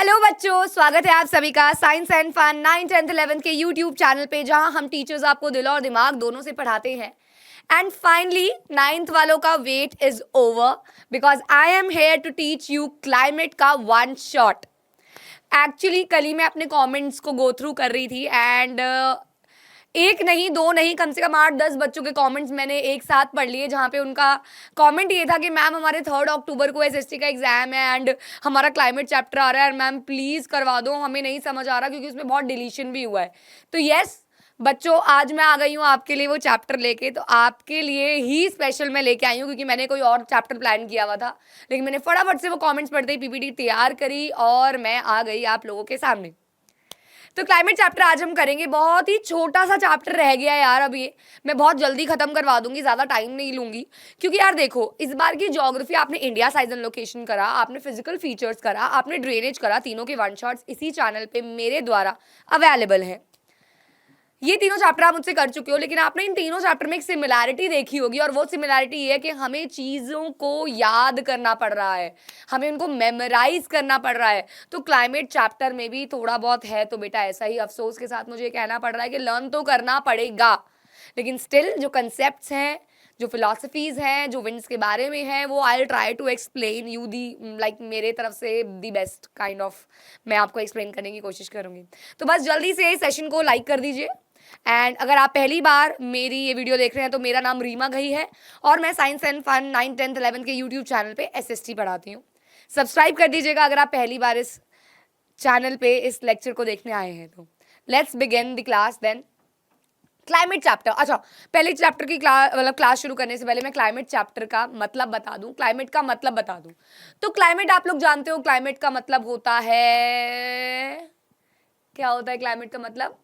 Hello बच्चों, स्वागत है आप सभी का science and fun 9th 10th 11th के यूट्यूब चैनल पे, जहां हम टीचर्स आपको दिल और दिमाग दोनों से पढ़ाते हैं। एंड फाइनली 9th वालों का wait is over because I am here to teach you climate का वन शॉट। एक्चुअली कल ही मैं अपने कमेंट्स को गो थ्रू कर रही थी एंड एक नहीं दो नहीं कम से कम 8-10 बच्चों के कमेंट्स मैंने एक साथ पढ़ लिए, जहाँ पे उनका कमेंट ये था कि मैम हमारे 3 अक्टूबर को एसएसटी का एग्जाम है एंड हमारा क्लाइमेट चैप्टर आ रहा है, मैम प्लीज़ करवा दो, हमें नहीं समझ आ रहा क्योंकि उसमें बहुत डिलीशन भी हुआ है। तो यस बच्चों, आज मैं आ गई हूँ आपके लिए वो चैप्टर लेके। तो आपके लिए ही स्पेशल मैं लेके आई हूँ क्योंकि मैंने कोई और चैप्टर प्लान किया हुआ था, लेकिन मैंने फटाफट से वो कमेंट्स पढ़ते ही पीपीटी तैयार करी और मैं आ गई आप लोगों के सामने। तो क्लाइमेट चैप्टर आज हम करेंगे। बहुत ही छोटा सा चैप्टर रह गया है यार, अब ये मैं बहुत जल्दी खत्म करवा दूंगी, ज़्यादा टाइम नहीं लूंगी क्योंकि यार देखो, इस बार की ज्योग्राफी आपने इंडिया साइज एंड लोकेशन करा, आपने फिजिकल फीचर्स करा, आपने ड्रेनेज करा, तीनों के वन शॉट्स इसी चैनल पे मेरे द्वारा अवेलेबल हैं। ये तीनों चैप्टर आप मुझसे कर चुके हो, लेकिन आपने इन तीनों चैप्टर में एक सिमिलैरिटी देखी होगी और वो सिमिलैरिटी ये है कि हमें चीज़ों को याद करना पड़ रहा है, हमें उनको मेमोराइज करना पड़ रहा है। तो क्लाइमेट चैप्टर में भी थोड़ा बहुत है, तो बेटा ऐसा ही अफसोस के साथ मुझे कहना पड़ रहा है कि लर्न तो करना पड़ेगा, लेकिन स्टिल जो कंसेप्ट हैं, जो फिलॉसफीज हैं, जो विंड्स के बारे में है, वो I try to explain you the like मेरे तरफ से दी बेस्ट काइंड ऑफ मैं आपको एक्सप्लेन करने की कोशिश करूँगी। तो बस जल्दी से इस सेशन को लाइक कर दीजिए। एंड अगर आप पहली बार मेरी ये वीडियो देख रहे हैं तो मेरा नाम रीमा घई है और मैं science and fun 9th 10th 11th के यूट्यूब चैनल पे एसएसटी पढ़ाती हूँ। सब्सक्राइब कर दीजिएगा अगर आप पहली बार इस चैनल पे इस लेक्चर को देखने आए हैं। तो let's begin the class then. Climate chapter, अच्छा पहले चैप्टर की क्लास शुरू करने से पहले मैं क्लाइमेट चैप्टर का मतलब बता दूं, क्लाइमेट का मतलब बता दूं। तो क्लाइमेट आप लोग जानते हो, क्लाइमेट का मतलब होता है, क्या होता है क्लाइमेट का मतलब?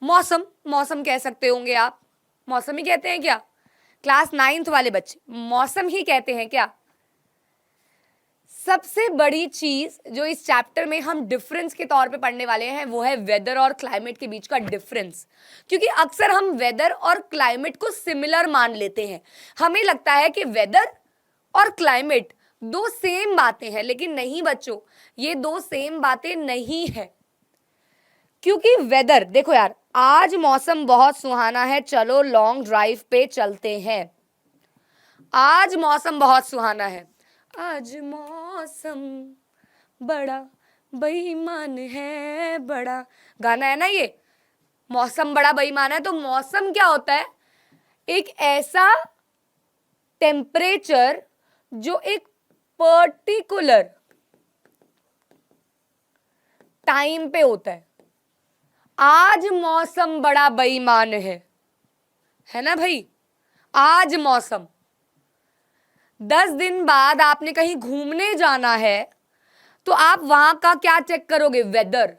मौसम। मौसम कह सकते होंगे आप, मौसम ही कहते हैं क्या? क्लास 9th वाले बच्चे मौसम ही कहते हैं क्या? सबसे बड़ी चीज जो इस चैप्टर में हम डिफरेंस के तौर पे पढ़ने वाले हैं वो है वेदर और क्लाइमेट के बीच का डिफरेंस। क्योंकि अक्सर हम वेदर और क्लाइमेट को सिमिलर मान लेते हैं, हमें लगता है कि वेदर और क्लाइमेट दो सेम बातें हैं, लेकिन नहीं बच्चों, ये दो सेम बातें नहीं है। क्योंकि वेदर देखो यार, आज मौसम बहुत सुहाना है, चलो लॉन्ग ड्राइव पे चलते हैं। आज मौसम बहुत सुहाना है, आज मौसम बड़ा बेईमान है, बड़ा गाना है ना ये, मौसम बड़ा बेईमान है। तो मौसम क्या होता है? एक ऐसा टेम्परेचर जो एक पर्टिकुलर टाइम पे होता है। आज मौसम बड़ा बेईमान है ना भाई? आज मौसम 10 दिन बाद आपने कहीं घूमने जाना है तो आप वहां का क्या चेक करोगे? वेदर,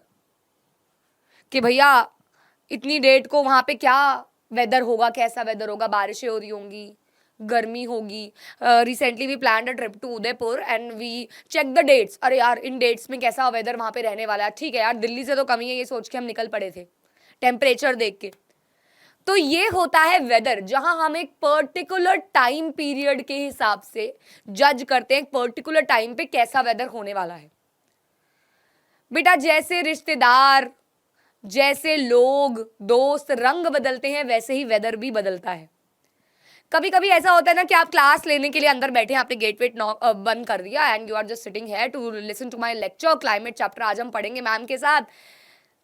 कि भैया इतनी डेट को वहां पे क्या वेदर होगा, कैसा वेदर होगा, बारिशें हो रही होंगी, गर्मी होगी। Recently we plan a trip to Udaipur and we check the dates, अरे यार इन डेट्स में कैसा वेदर वहां पे रहने वाला है। ठीक है यार, दिल्ली से तो कम ही है, ये सोच के हम निकल पड़े थे टेम्परेचर देख के। तो ये होता है वेदर, जहां हम एक पर्टिकुलर टाइम पीरियड के हिसाब से जज करते हैं पर्टिकुलर टाइम पे कैसा वेदर होने वाला है। बेटा जैसे रिश्तेदार, जैसे लोग, दोस्त रंग बदलते हैं, वैसे ही वेदर भी बदलता है। कभी कभी ऐसा होता है ना कि आप क्लास लेने के लिए अंदर बैठे हैं, आपने गेट वेट बंद कर दिया and you are just sitting here to listen to my lecture. Climate chapter आज हम पढ़ेंगे मैम के साथ।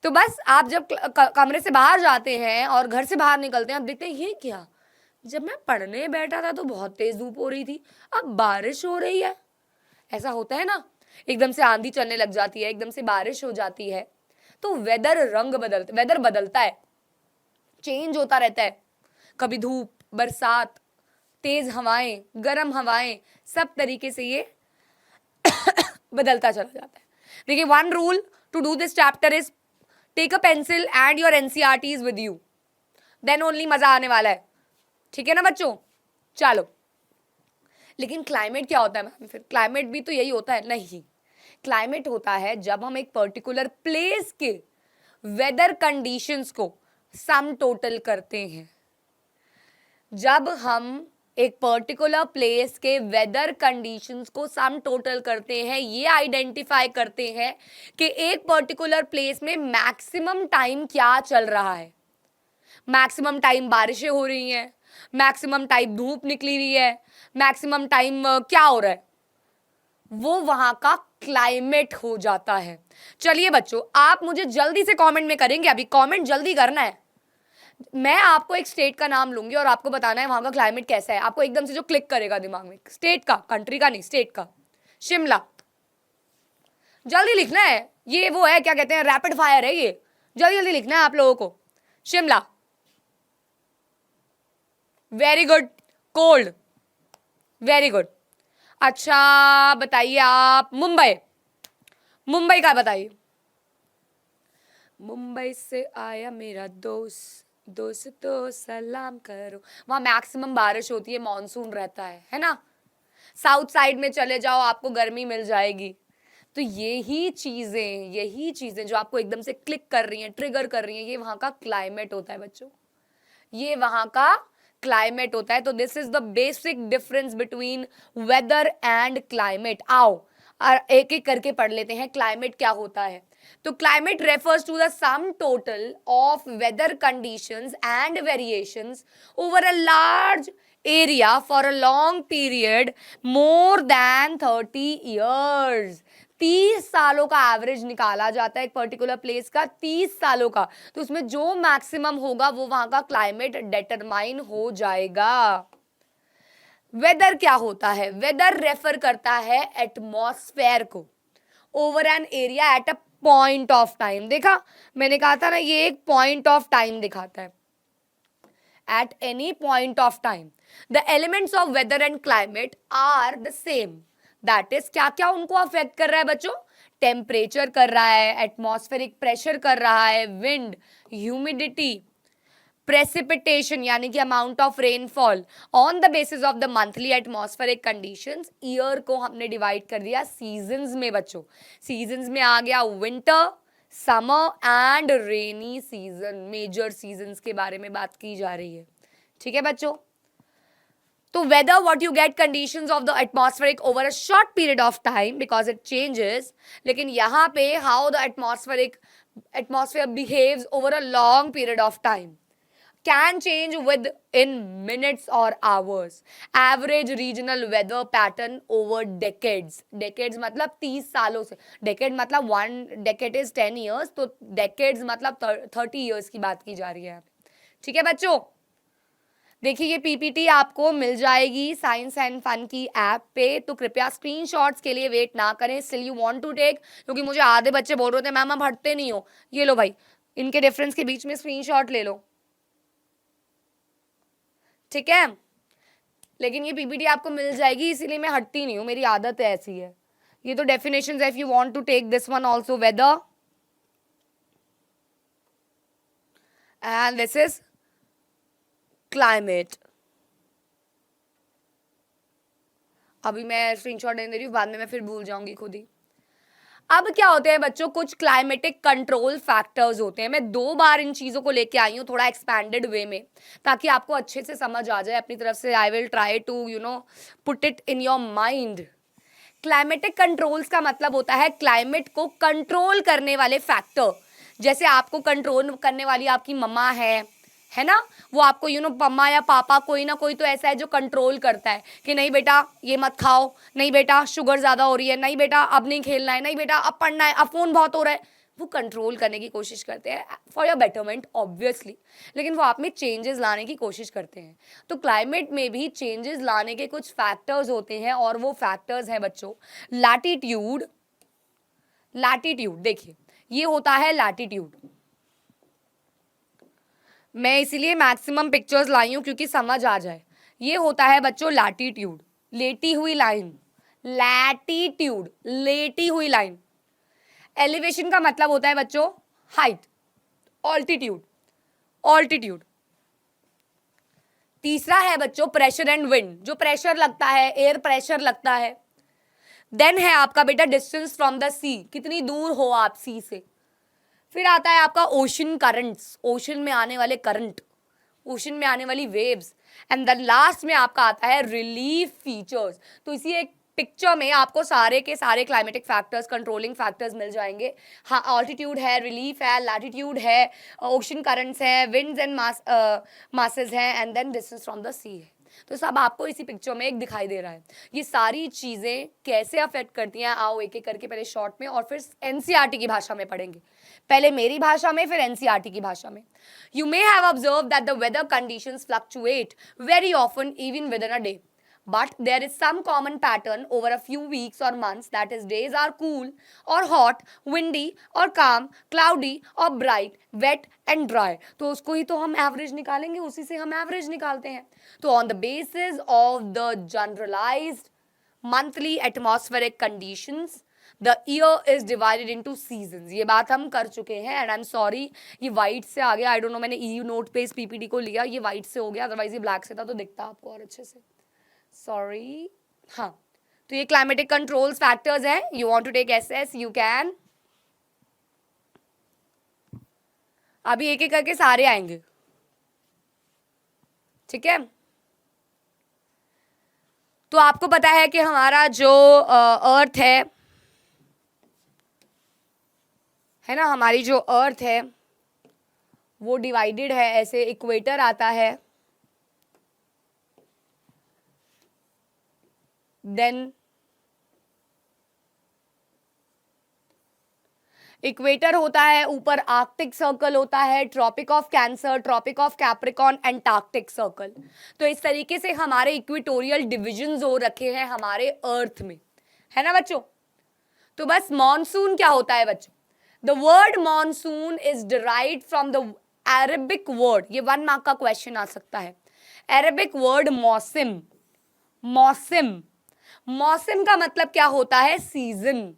तो बस आप जब कमरे से बाहर जाते हैं और घर से बाहर निकलते हैं, आप देखते हैं ये क्या, जब मैं पढ़ने बैठा था तो बहुत तेज धूप हो रही थी, अब बारिश हो रही है। ऐसा होता है ना, एकदम से आंधी चलने लग जाती है, एकदम से बारिश हो जाती है। तो वेदर वेदर बदलता है, चेंज होता रहता है। कभी धूप, बरसात, तेज हवाएं, गर्म हवाएं, सब तरीके से ये बदलता चला जाता है। देखिए, one rule to do this chapter is take a pencil and your NCERTs with you, then only मजा आने वाला है। ठीक है ना बच्चों? चलो, लेकिन क्लाइमेट क्या होता है मैम? फिर क्लाइमेट भी तो यही होता है? नहीं, क्लाइमेट होता है जब हम एक पर्टिकुलर प्लेस के वेदर कंडीशंस को सम टोटल करते हैं। जब हम एक पर्टिकुलर प्लेस के वेदर कंडीशंस को सम टोटल करते हैं, ये आइडेंटिफाई करते हैं कि एक पर्टिकुलर प्लेस में मैक्सिमम टाइम क्या चल रहा है। मैक्सिमम टाइम बारिशें हो रही हैं, मैक्सिमम टाइम धूप निकली हुई है, मैक्सिमम टाइम क्या हो रहा है, वो वहां का क्लाइमेट हो जाता है। चलिए बच्चों, आप मुझे जल्दी से कमेंट में करेंगे, अभी कमेंट जल्दी करना है। मैं आपको एक स्टेट का नाम लूंगी और आपको बताना है वहां का क्लाइमेट कैसा है। आपको एकदम से जो क्लिक करेगा दिमाग में, स्टेट का, कंट्री का नहीं, स्टेट का। शिमला, जल्दी लिखना है। ये वो है, क्या कहते हैं, रैपिड फायर है ये, जल्दी जल्दी लिखना है आप लोगों को। Shimla, very good. Cold, very good. अच्छा बताइए आप, मुंबई, मुंबई का बताइए। मुंबई से आया मेरा दोस्त, दोस्त तो सलाम करो। वहां मैक्सिमम बारिश होती है, मॉनसून रहता है ना। साउथ साइड में चले जाओ, आपको गर्मी मिल जाएगी। तो यही चीजें जो आपको एकदम से क्लिक कर रही हैं, ट्रिगर कर रही हैं, ये वहां का क्लाइमेट होता है बच्चों, ये वहां का क्लाइमेट होता है। तो this is the basic difference between weather and climate. आओ और एक एक करके पढ़ लेते हैं क्लाइमेट क्या होता है। तो climate refers to the sum total of weather conditions and variations over a large area for a long period more than 30 years. 30 सालों का एवरेज निकाला जाता है एक पर्टिकुलर प्लेस का, 30 सालों का। तो उसमें जो मैक्सिमम होगा वो वहां का क्लाइमेट डिटरमाइन हो जाएगा। वेदर क्या होता है? वेदर रेफर करता है एटमॉस्फेयर को over an area at a point of time. देखा, मैंने कहा था ना, ये एक पॉइंट ऑफ टाइम दिखाता है। At any point of time the elements of weather and climate are the same. That is, क्या क्या उनको अफेक्ट कर रहा है बच्चों? टेम्परेचर कर रहा है, एटमॉस्फेरिक प्रेशर कर रहा है, विंड, ह्यूमिडिटी, प्रेसिपिटेशन यानी कि amount of rainfall. On the basis of the monthly atmospheric conditions, year को हमने डिवाइड कर दिया सीजन्स में बच्चों। सीजन्स में आ गया winter, summer and rainy season. Major seasons के बारे में बात की जा रही है, ठीक है बच्चों। तो weather, what you get, conditions of the atmospheric over a short period of time because it changes. लेकिन यहाँ पे how the atmosphere behaves over a long period of time can change within minutes or hours. Average regional weather pattern over decades. Decades मतलब 30 सालों से। Decade मतलब 1 decade is 10 years, तो decades मतलब 30 years की बात की जा रही है। ठीक है बच्चों, देखिए ये पीपीटी आपको मिल जाएगी साइंस एंड फन की ऐप पे, तो कृपया स्क्रीनशॉट्स के लिए वेट ना करें। Still you want to take, क्योंकि मुझे आधे बच्चे बोल रहे थे मैम आप हटते नहीं हो। ये लो भाई, इनके डिफरेंस के बीच में स्क्रीनशॉट ले लो, ठीक है। लेकिन ये पीपीटी आपको मिल जाएगी, इसीलिए मैं हटती नहीं हूँ, मेरी आदत है ऐसी है। ये तो डेफिनेशंस है, if you want to take this one also, weather and this is climate. अभी मैं स्क्रीनशॉट नहीं दे रही हूँ, बाद में मैं फिर भूल जाऊंगी खुद ही। अब क्या होते हैं बच्चों, कुछ क्लाइमेटिक कंट्रोल फैक्टर्स होते हैं। मैं 2 बार इन चीजों को लेके आई हूँ थोड़ा एक्सपैंडेड वे में, ताकि आपको अच्छे से समझ आ जाए। अपनी तरफ से I will try to put it in your mind. Climatic controls का मतलब होता है क्लाइमेट को कंट्रोल करने वाले फैक्टर। जैसे आपको कंट्रोल करने वाली आपकी मम्मा है ना, वो आपको मम्मा या पापा, कोई ना कोई तो ऐसा है जो कंट्रोल करता है कि नहीं बेटा ये मत खाओ, नहीं बेटा शुगर ज़्यादा हो रही है, नहीं बेटा अब नहीं खेलना है, नहीं बेटा अब पढ़ना है, अब फ़ोन बहुत हो रहा है। वो कंट्रोल करने की कोशिश करते हैं फॉर योर बेटरमेंट ऑब्वियसली, लेकिन वो आप में चेंजेस लाने की कोशिश करते हैं। तो क्लाइमेट में भी चेंजेस लाने के कुछ फैक्टर्स होते हैं, और वो फैक्टर्स हैं बच्चों लैटिट्यूड। लैटिट्यूड देखिए, ये होता है लैटिट्यूड। मैं इसीलिए मैक्सिमम पिक्चर्स लाई हूं क्योंकि समझ आ जाए। ये होता है बच्चों लैटिट्यूड, लेटी हुई लाइन। लैटिट्यूड, लेटी हुई लाइन। एलिवेशन का मतलब होता है बच्चों हाइट, ऑल्टीट्यूड, ऑल्टीट्यूड। तीसरा है बच्चों प्रेशर एंड विंड, जो प्रेशर लगता है, एयर प्रेशर लगता है। देन है आपका बेटा डिस्टेंस फ्रॉम द सी, कितनी दूर हो आप सी से। फिर आता है आपका ओशन करंट्स, ओशन में आने वाले करंट, ओशन में आने वाली वेव्स। एंड देन लास्ट में आपका आता है रिलीफ फीचर्स। तो इसी एक पिक्चर में आपको सारे के सारे क्लाइमेटिक फैक्टर्स, कंट्रोलिंग फैक्टर्स मिल जाएंगे। हाँ, ऑल्टीट्यूड है, रिलीफ है, लैटिट्यूड है, ओशन करंट्स हैं, विंड्स एंड मासेस हैं, and then distance from the sea है। तो सब आपको इसी पिक्चर में एक दिखाई दे रहा है। ये सारी चीज़ें कैसे अफेक्ट करती हैं, आओ एक एक करके पहले शॉर्ट में और फिर एनसीईआरटी की भाषा में पढ़ेंगे। पहले मेरी भाषा में, फिर एनसीईआरटी की भाषा में। You may have observe that the weather conditions fluctuate very often even within a day, but there is some common pattern over a few weeks or months, that is days are cool or hot, windy or calm, cloudy or bright, wet and dry। तो उसको ही तो हम average निकालेंगे, उसी से हम average निकालते हैं। तो on the basis of the generalized monthly atmospheric conditions, the year is divided into seasons। ये बात हम कर चुके हैं एंड आई एम सॉरी ये वाइट से आ गया, आई डोंट नो, मैंने ई नोट पे इस पीपीटी को लिया, ये वाइट से हो गया, अदरवाइज ये ब्लैक से था तो दिखता आपको और अच्छे से, सॉरी। हाँ, तो ये क्लाइमेटिक कंट्रोल्स फैक्टर्स हैं। You want to take SS, you can. अभी एक एक करके सारे आएंगे, ठीक है। तो आपको पता है कि हमारा जो अर्थ है ना, हमारी जो अर्थ है वो डिवाइडेड है, ऐसे इक्वेटर आता है, देन इक्वेटर होता है, ऊपर आर्कटिक सर्कल होता है, Tropic of Cancer, Tropic of Capricorn, Antarctic Circle. तो इस तरीके से हमारे इक्वेटोरियल डिविजन्स हो रखे हैं हमारे अर्थ में, है ना बच्चों। तो बस मॉनसून क्या होता है बच्चों, the word monsoon is derived from the Arabic word, ये 1 मार्क का क्वेश्चन आ सकता है। अरेबिक वर्ड मौसम, मौसम, मौसम का मतलब क्या होता है, season.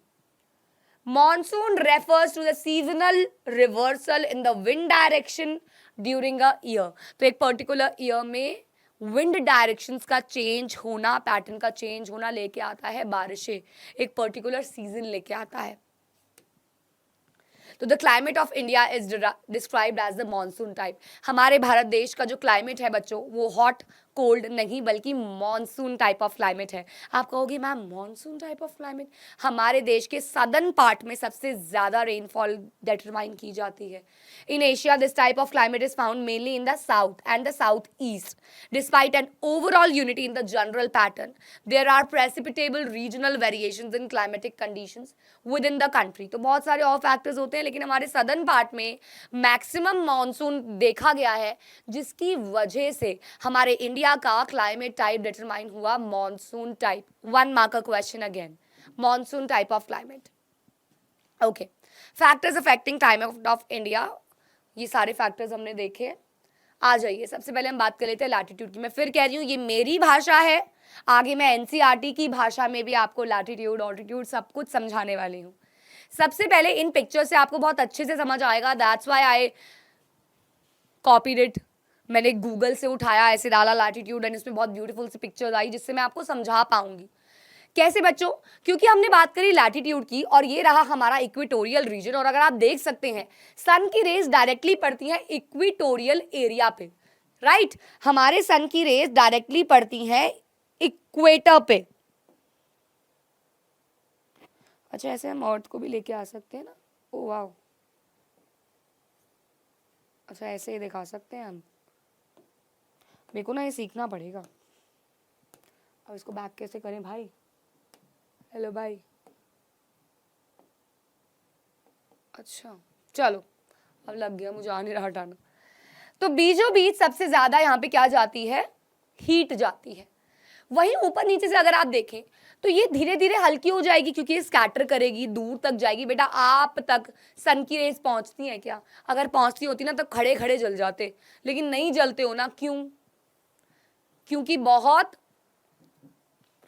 Monsoon refers to the seasonal reversal in the wind direction during a year। तो एक पर्टिकुलर ईयर में विंड डायरेक्शंस का चेंज होना, पैटर्न का चेंज होना लेके आता है बारिशें, एक पर्टिकुलर सीजन लेके आता है। तो the climate of India is described as the monsoon type. हमारे भारत देश का जो क्लाइमेट है बच्चों वो हॉट कोल्ड नहीं बल्कि मॉनसून टाइप ऑफ क्लाइमेट है। आप कहोगे ma'am monsoon type of climate, हमारे देश के सदर्न पार्ट में सबसे ज़्यादा रेनफॉल डिटरमाइन की जाती है। In Asia this type of climate is found mainly in the south and the south east. Despite an overall unity in the general pattern, there are precipitable regional variations in climatic conditions within the country. तो बहुत सारे और factors होते हैं, लेकिन हमारे southern part में maximum monsoon देखा गया है, जिसकी वजह से हमारे इंडिया का क्लाइमेट टाइप डिटरमाइन हुआ मॉनसून टाइप। 1 मार्क का question again, monsoon type of climate. Okay, factors affecting climate of India, ये सारे फैक्टर्स हमने देखे। आ जाइए, सबसे पहले हम बात कर लेते हैं लैटिट्यूड की। मैं फिर कह रही हूँ ये मेरी भाषा है, आगे मैं एनसीईआरटी की भाषा में भी आपको लैटिट्यूड ऑल्टीट्यूड सब कुछ समझाने वाली हूँ। सबसे पहले इन पिक्चर से आपको बहुत अच्छे से समझ आएगा, that's why I copied it. मैंने गूगल से उठाया, ऐसे डाला लैटिट्यूड एंड इसमें बहुत ब्यूटीफुल सी पिक्चर्स आई जिससे मैं आपको समझा पाऊंगी। कैसे बच्चों, क्योंकि हमने बात करी लैटिट्यूड की और ये रहा हमारा इक्वेटोरियल रीजन, और अगर आप देख सकते हैं सन की रेज डायरेक्टली पड़ती है इक्वेटोरियल एरिया पे, राइट। हमारे सन की रेज डायरेक्टली पड़ती है इक्वेटर पे। अच्छा, ऐसे हम अर्थ को भी लेके आ सकते हैं ना, ओ वाह, अच्छा ऐसे ही दिखा सकते हैं हम। मेरे को ना ये सीखना पड़ेगा। अब इसको बैक कैसे करें भाई, हेलो भाई, अच्छा चलो अब लग गया, मुझे आ नहीं रहा हटाना। तो बीचों बीच सबसे ज्यादा यहाँ पे क्या जाती है, हीट जाती है। वहीं ऊपर नीचे से अगर आप देखें तो ये धीरे धीरे हल्की हो जाएगी, क्योंकि ये स्कैटर करेगी, दूर तक जाएगी। बेटा आप तक सन की रेज पहुंचती है क्या? अगर पहुंचती होती ना तो खड़े खड़े जल जाते, लेकिन नहीं जलते हो ना, क्यों? क्योंकि बहुत,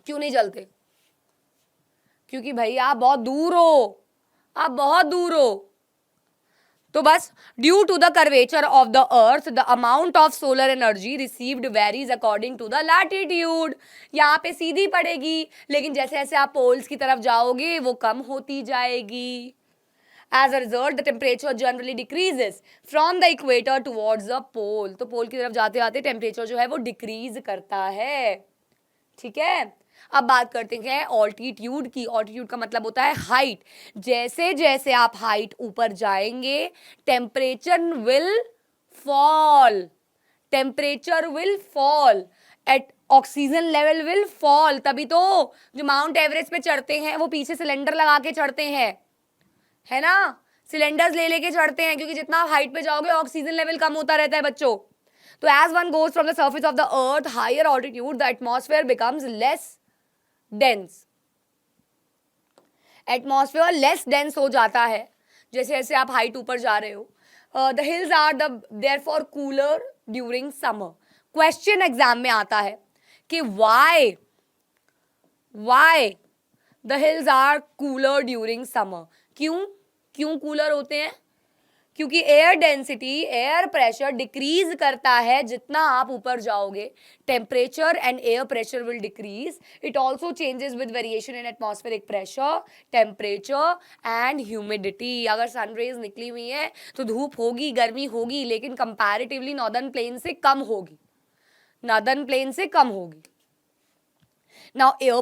क्यों नहीं जलते? क्योंकि भाई आप बहुत दूर हो, आप बहुत दूर हो। तो बस due to the curvature of the earth the amount of solar energy received varies according to the latitude. यहाँ पे सीधी पड़ेगी, लेकिन जैसे जैसे आप पोल्स की तरफ जाओगे वो कम होती जाएगी। As a result, the temperature generally decreases from the equator towards the pole. तो पोल की तरफ जाते आते टेम्परेचर जो है वो डिक्रीज करता है. ठीक है. अब बात करते हैं ऑल्टीट्यूड की. ऑल्टीट्यूड का मतलब होता है हाइट. जैसे जैसे आप हाइट ऊपर जाएंगे temperature will fall. Temperature will fall eight oxygen level will fall. तभी तो जो माउंट एवरेस्ट पे चढ़ते हैं वो पीछे सिलेंडर लगा के चढ़ते हैं, है ना. सिलेंडर्स ले लेके चढ़ते हैं क्योंकि जितना आप हाइट पे जाओगे ऑक्सीजन लेवल कम होता रहता है बच्चों. तो as one goes from the surface of the earth higher altitude the atmosphere becomes less dense. Atmosphere less dense हो जाता है जैसे जैसे आप हाइट ऊपर जा रहे हो. The hills are therefore cooler during summer. Question exam में आता है कि why the hills are cooler during summer. क्यों कूलर होते हैं? क्योंकि air density, air pressure decrease करता है जितना आप ऊपर जाओगे. Temperature and air pressure will decrease. It also changes with variation in atmospheric pressure, temperature and humidity. अगर सनरेज निकली हुई है तो धूप होगी, गर्मी होगी, लेकिन कंपैरेटिवली नॉर्दर्न प्लेन से कम होगी. नाउ एयर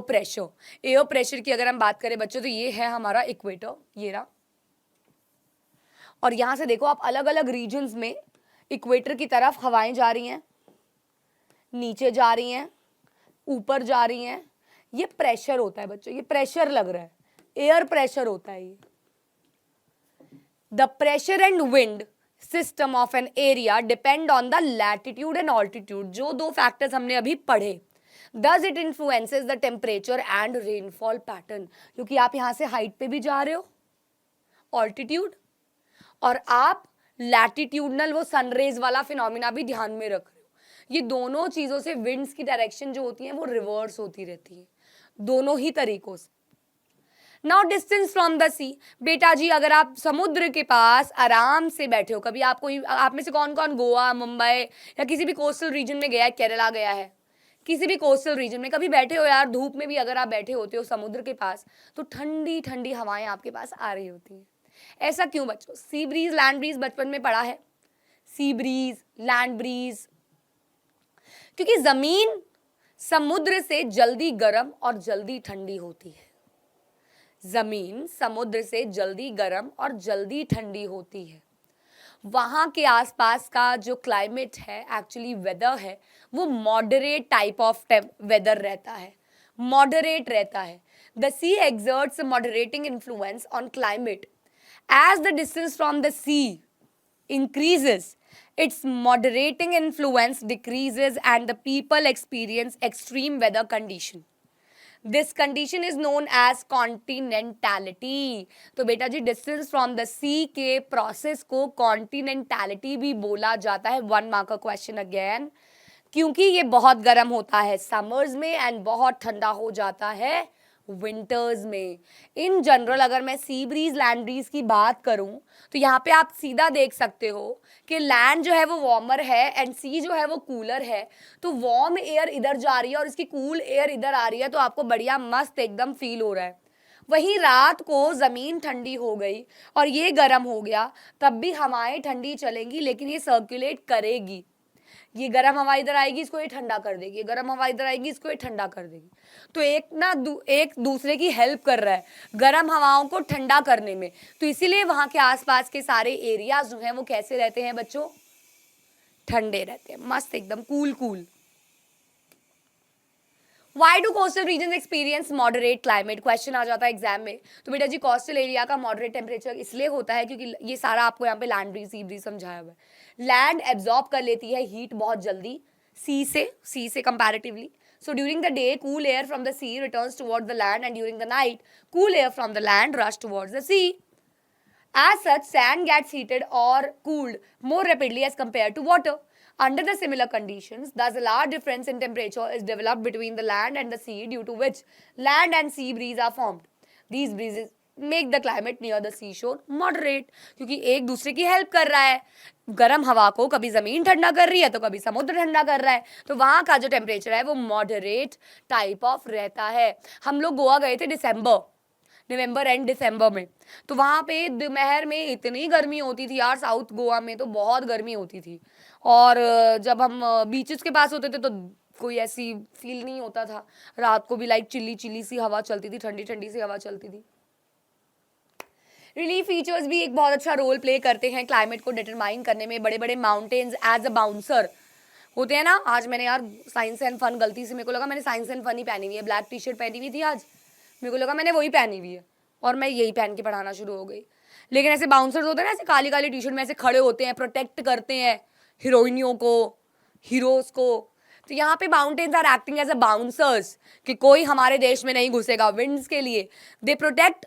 प्रेशर की अगर हम बात करें बच्चों तो ये है हमारा इक्वेटर, ये रहा. और यहां से देखो आप अलग अलग रीजन्स में इक्वेटर की तरफ हवाएं जा रही हैं, नीचे जा रही हैं, ऊपर जा रही हैं. ये प्रेशर होता है बच्चों, ये प्रेशर लग रहा है, एयर प्रेशर होता है ये. The pressure and wind system of an area depend on the latitude and altitude. जो दो फैक्टर्स हमने अभी पढ़े. Does it influences the temperature and rainfall pattern. क्योंकि आप यहां से हाइट पे भी जा रहे हो, ऑल्टीट्यूड, और आप लैटिट्यूडनल वो सनरेज वाला फिनोमिना भी ध्यान में रख रहे हो. ये दोनों चीजों से विंड्स की डायरेक्शन जो होती है वो रिवर्स होती रहती है, दोनों ही तरीकों से. नाउ डिस्टेंस फ्रॉम द सी. बेटा जी अगर आप समुद्र के पास आराम से बैठे हो, कभी आप में से कौन कौन गोवा, मुंबई या किसी भी कोस्टल रीजन में गया है, केरला गया है, किसी भी कोस्टल रीजन में कभी बैठे हो यार, धूप में भी अगर आप बैठे होते हो समुद्र के पास तो ठंडी ठंडी हवाएं आपके पास आ रही होती हैं. ऐसा क्यों बच्चों? सी ब्रीज, लैंड ब्रीज बचपन में पढ़ा है. Sea breeze, land breeze. क्योंकि जमीन समुद्र से जल्दी गर्म और जल्दी ठंडी होती है. जमीन समुद्र से जल्दी गर्म और जल्दी ठंडी होती है. वहाँ के आसपास का जो क्लाइमेट है, एक्चुअली वेदर है, वो मॉडरेट टाइप ऑफ वेदर रहता है, मॉडरेट रहता है. The sea exerts moderating influence on climate. As the distance from the sea increases, its moderating influence decreases and the people experience extreme weather condition. This condition is known as continentality. तो बेटा जी distance from the sea के process को continentality भी बोला जाता है. 1 mark का question again. क्योंकि ये बहुत गर्म होता है summers में and बहुत ठंडा हो जाता है विंटर्स में. इन जनरल अगर मैं सी ब्रीज, लैंड ब्रीज की बात करूं तो यहाँ पे आप सीधा देख सकते हो कि लैंड जो है वो वार्मर है एंड सी जो है वो कूलर है. तो वार्म एयर इधर जा रही है और इसकी कूल एयर इधर आ रही है, तो आपको बढ़िया मस्त एकदम फील हो रहा है. वहीं रात को ज़मीन ठंडी हो गई और ये गर्म हो गया, तब भी हवाएं ठंडी चलेंगी, लेकिन ये सर्कुलेट करेगी. ये गर्म हवा इधर आएगी, इसको ये ठंडा कर देगी, गर्म हवा इधर आएगी, इसको ये ठंडा कर देगी. तो एक दूसरे की हेल्प कर रहा है गर्म हवाओं को ठंडा करने में. तो इसीलिए वहां के आसपास के सारे एरियाज जो हैं वो कैसे रहते हैं बच्चों? ठंडे रहते हैं, मस्त एकदम cool. Why do coastal regions experience moderate climate? Question आ जाता है एग्जाम में. तो बेटा जी कोस्टल एरिया का मॉडरेट टेम्परेचर इसलिए होता है क्योंकि ये सारा आपको यहाँ पे लैंड ब्रीज, सी ब्रीज समझाया हुआ है. लैंड एब्जॉर्ब कर लेती है हीट बहुत जल्दी सी से comparatively. So during the day, cool air from the sea returns towards the land, and during the night, cool air from the land rush towards the sea. As such, sand gets heated or cooled more rapidly as compared to water. Under the similar conditions, thus a large difference in temperature is developed between the land and the sea, due to which land and sea breeze are formed. These breezes make the climate near the seashore moderate. क्योंकि एक दूसरे की help कर रहा है. गर्म हवा को कभी जमीन ठंडा कर रही है तो कभी समुद्र ठंडा कर रहा है. तो वहाँ का जो टेम्परेचर है वो मॉडरेट टाइप ऑफ रहता है. हम लोग गोवा गए थे नवंबर एंड दिसंबर में। तो वहाँ पे दोपहर में इतनी गर्मी होती थी यार, साउथ गोवा में तो बहुत गर्मी होती थी। और जब हम बीचेस के पास होते थे तो कोई ऐसी फील नहीं होता था। रात को भी लाइक चिल्ली चिल्ली सी हवा चलती थी, ठंडी ठंडी सी हवा चलती थी। रिलीफ फीचर्स भी एक बहुत अच्छा रोल प्ले करते हैं क्लाइमेट को डिटरमाइन करने में। बड़े बड़े माउंटेन्स एज अ बाउंसर होते हैं ना। आज मैंने यार साइंस एंड फन, गलती से मेरे को लगा मैंने साइंस एंड फन ही पहनी हुई है, ब्लैक टी शर्ट पहनी हुई थी आज, मेरे को लगा मैंने वही पहनी हुई है और मैं यही पहन के पढ़ाना शुरू हो गई। लेकिन ऐसे बाउंसर्स होते हैं ना, ऐसे काली काली टी शर्ट में ऐसे खड़े होते हैं, प्रोटेक्ट करते हैं हीरोइनियों को, हीरोज को। तो यहाँ पे mountains are acting as a bouncers कि कोई हमारे देश में नहीं घुसेगा। विंड्स के लिए they protect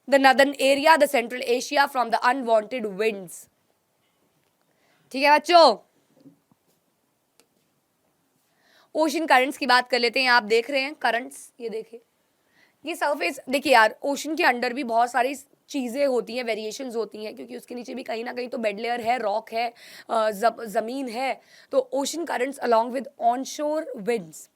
the northern area, the central Asia from the unwanted winds. ठीक है बच्चों, ओशन करंट्स की बात कर लेते हैं। आप देख रहे हैं करंट्स, ये देखिए, ये सरफेस देखिए यार, ओशन के अंडर भी बहुत सारी चीज़ें होती हैं, वेरिएशंस होती हैं, क्योंकि उसके नीचे भी कहीं ना कहीं तो बेड लेयर है, रॉक है, ज़मीन है। तो ocean currents along with onshore winds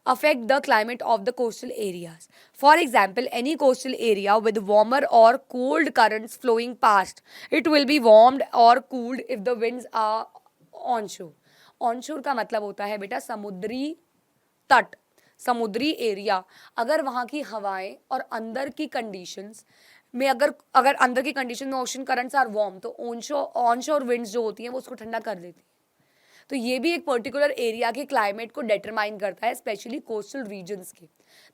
affect the climate of the coastal areas. For example, any coastal area with warmer or cold currents flowing past, it will be warmed or cooled if the winds are onshore. Onshore का मतलब होता है बेटा समुद्री तट, समुद्री area. अगर वहाँ की हवाएं और अंदर की कंडीशंस में अगर अंदर की कंडीशन में ओशन करंट्स आर वार्म, तो ऑनशोर विंड्स जो होती हैं वो उसको ठंडा कर देती है। तो ये भी एक पर्टिकुलर एरिया के क्लाइमेट को डिटरमाइन करता है, स्पेशली कोस्टल रीजन्स के।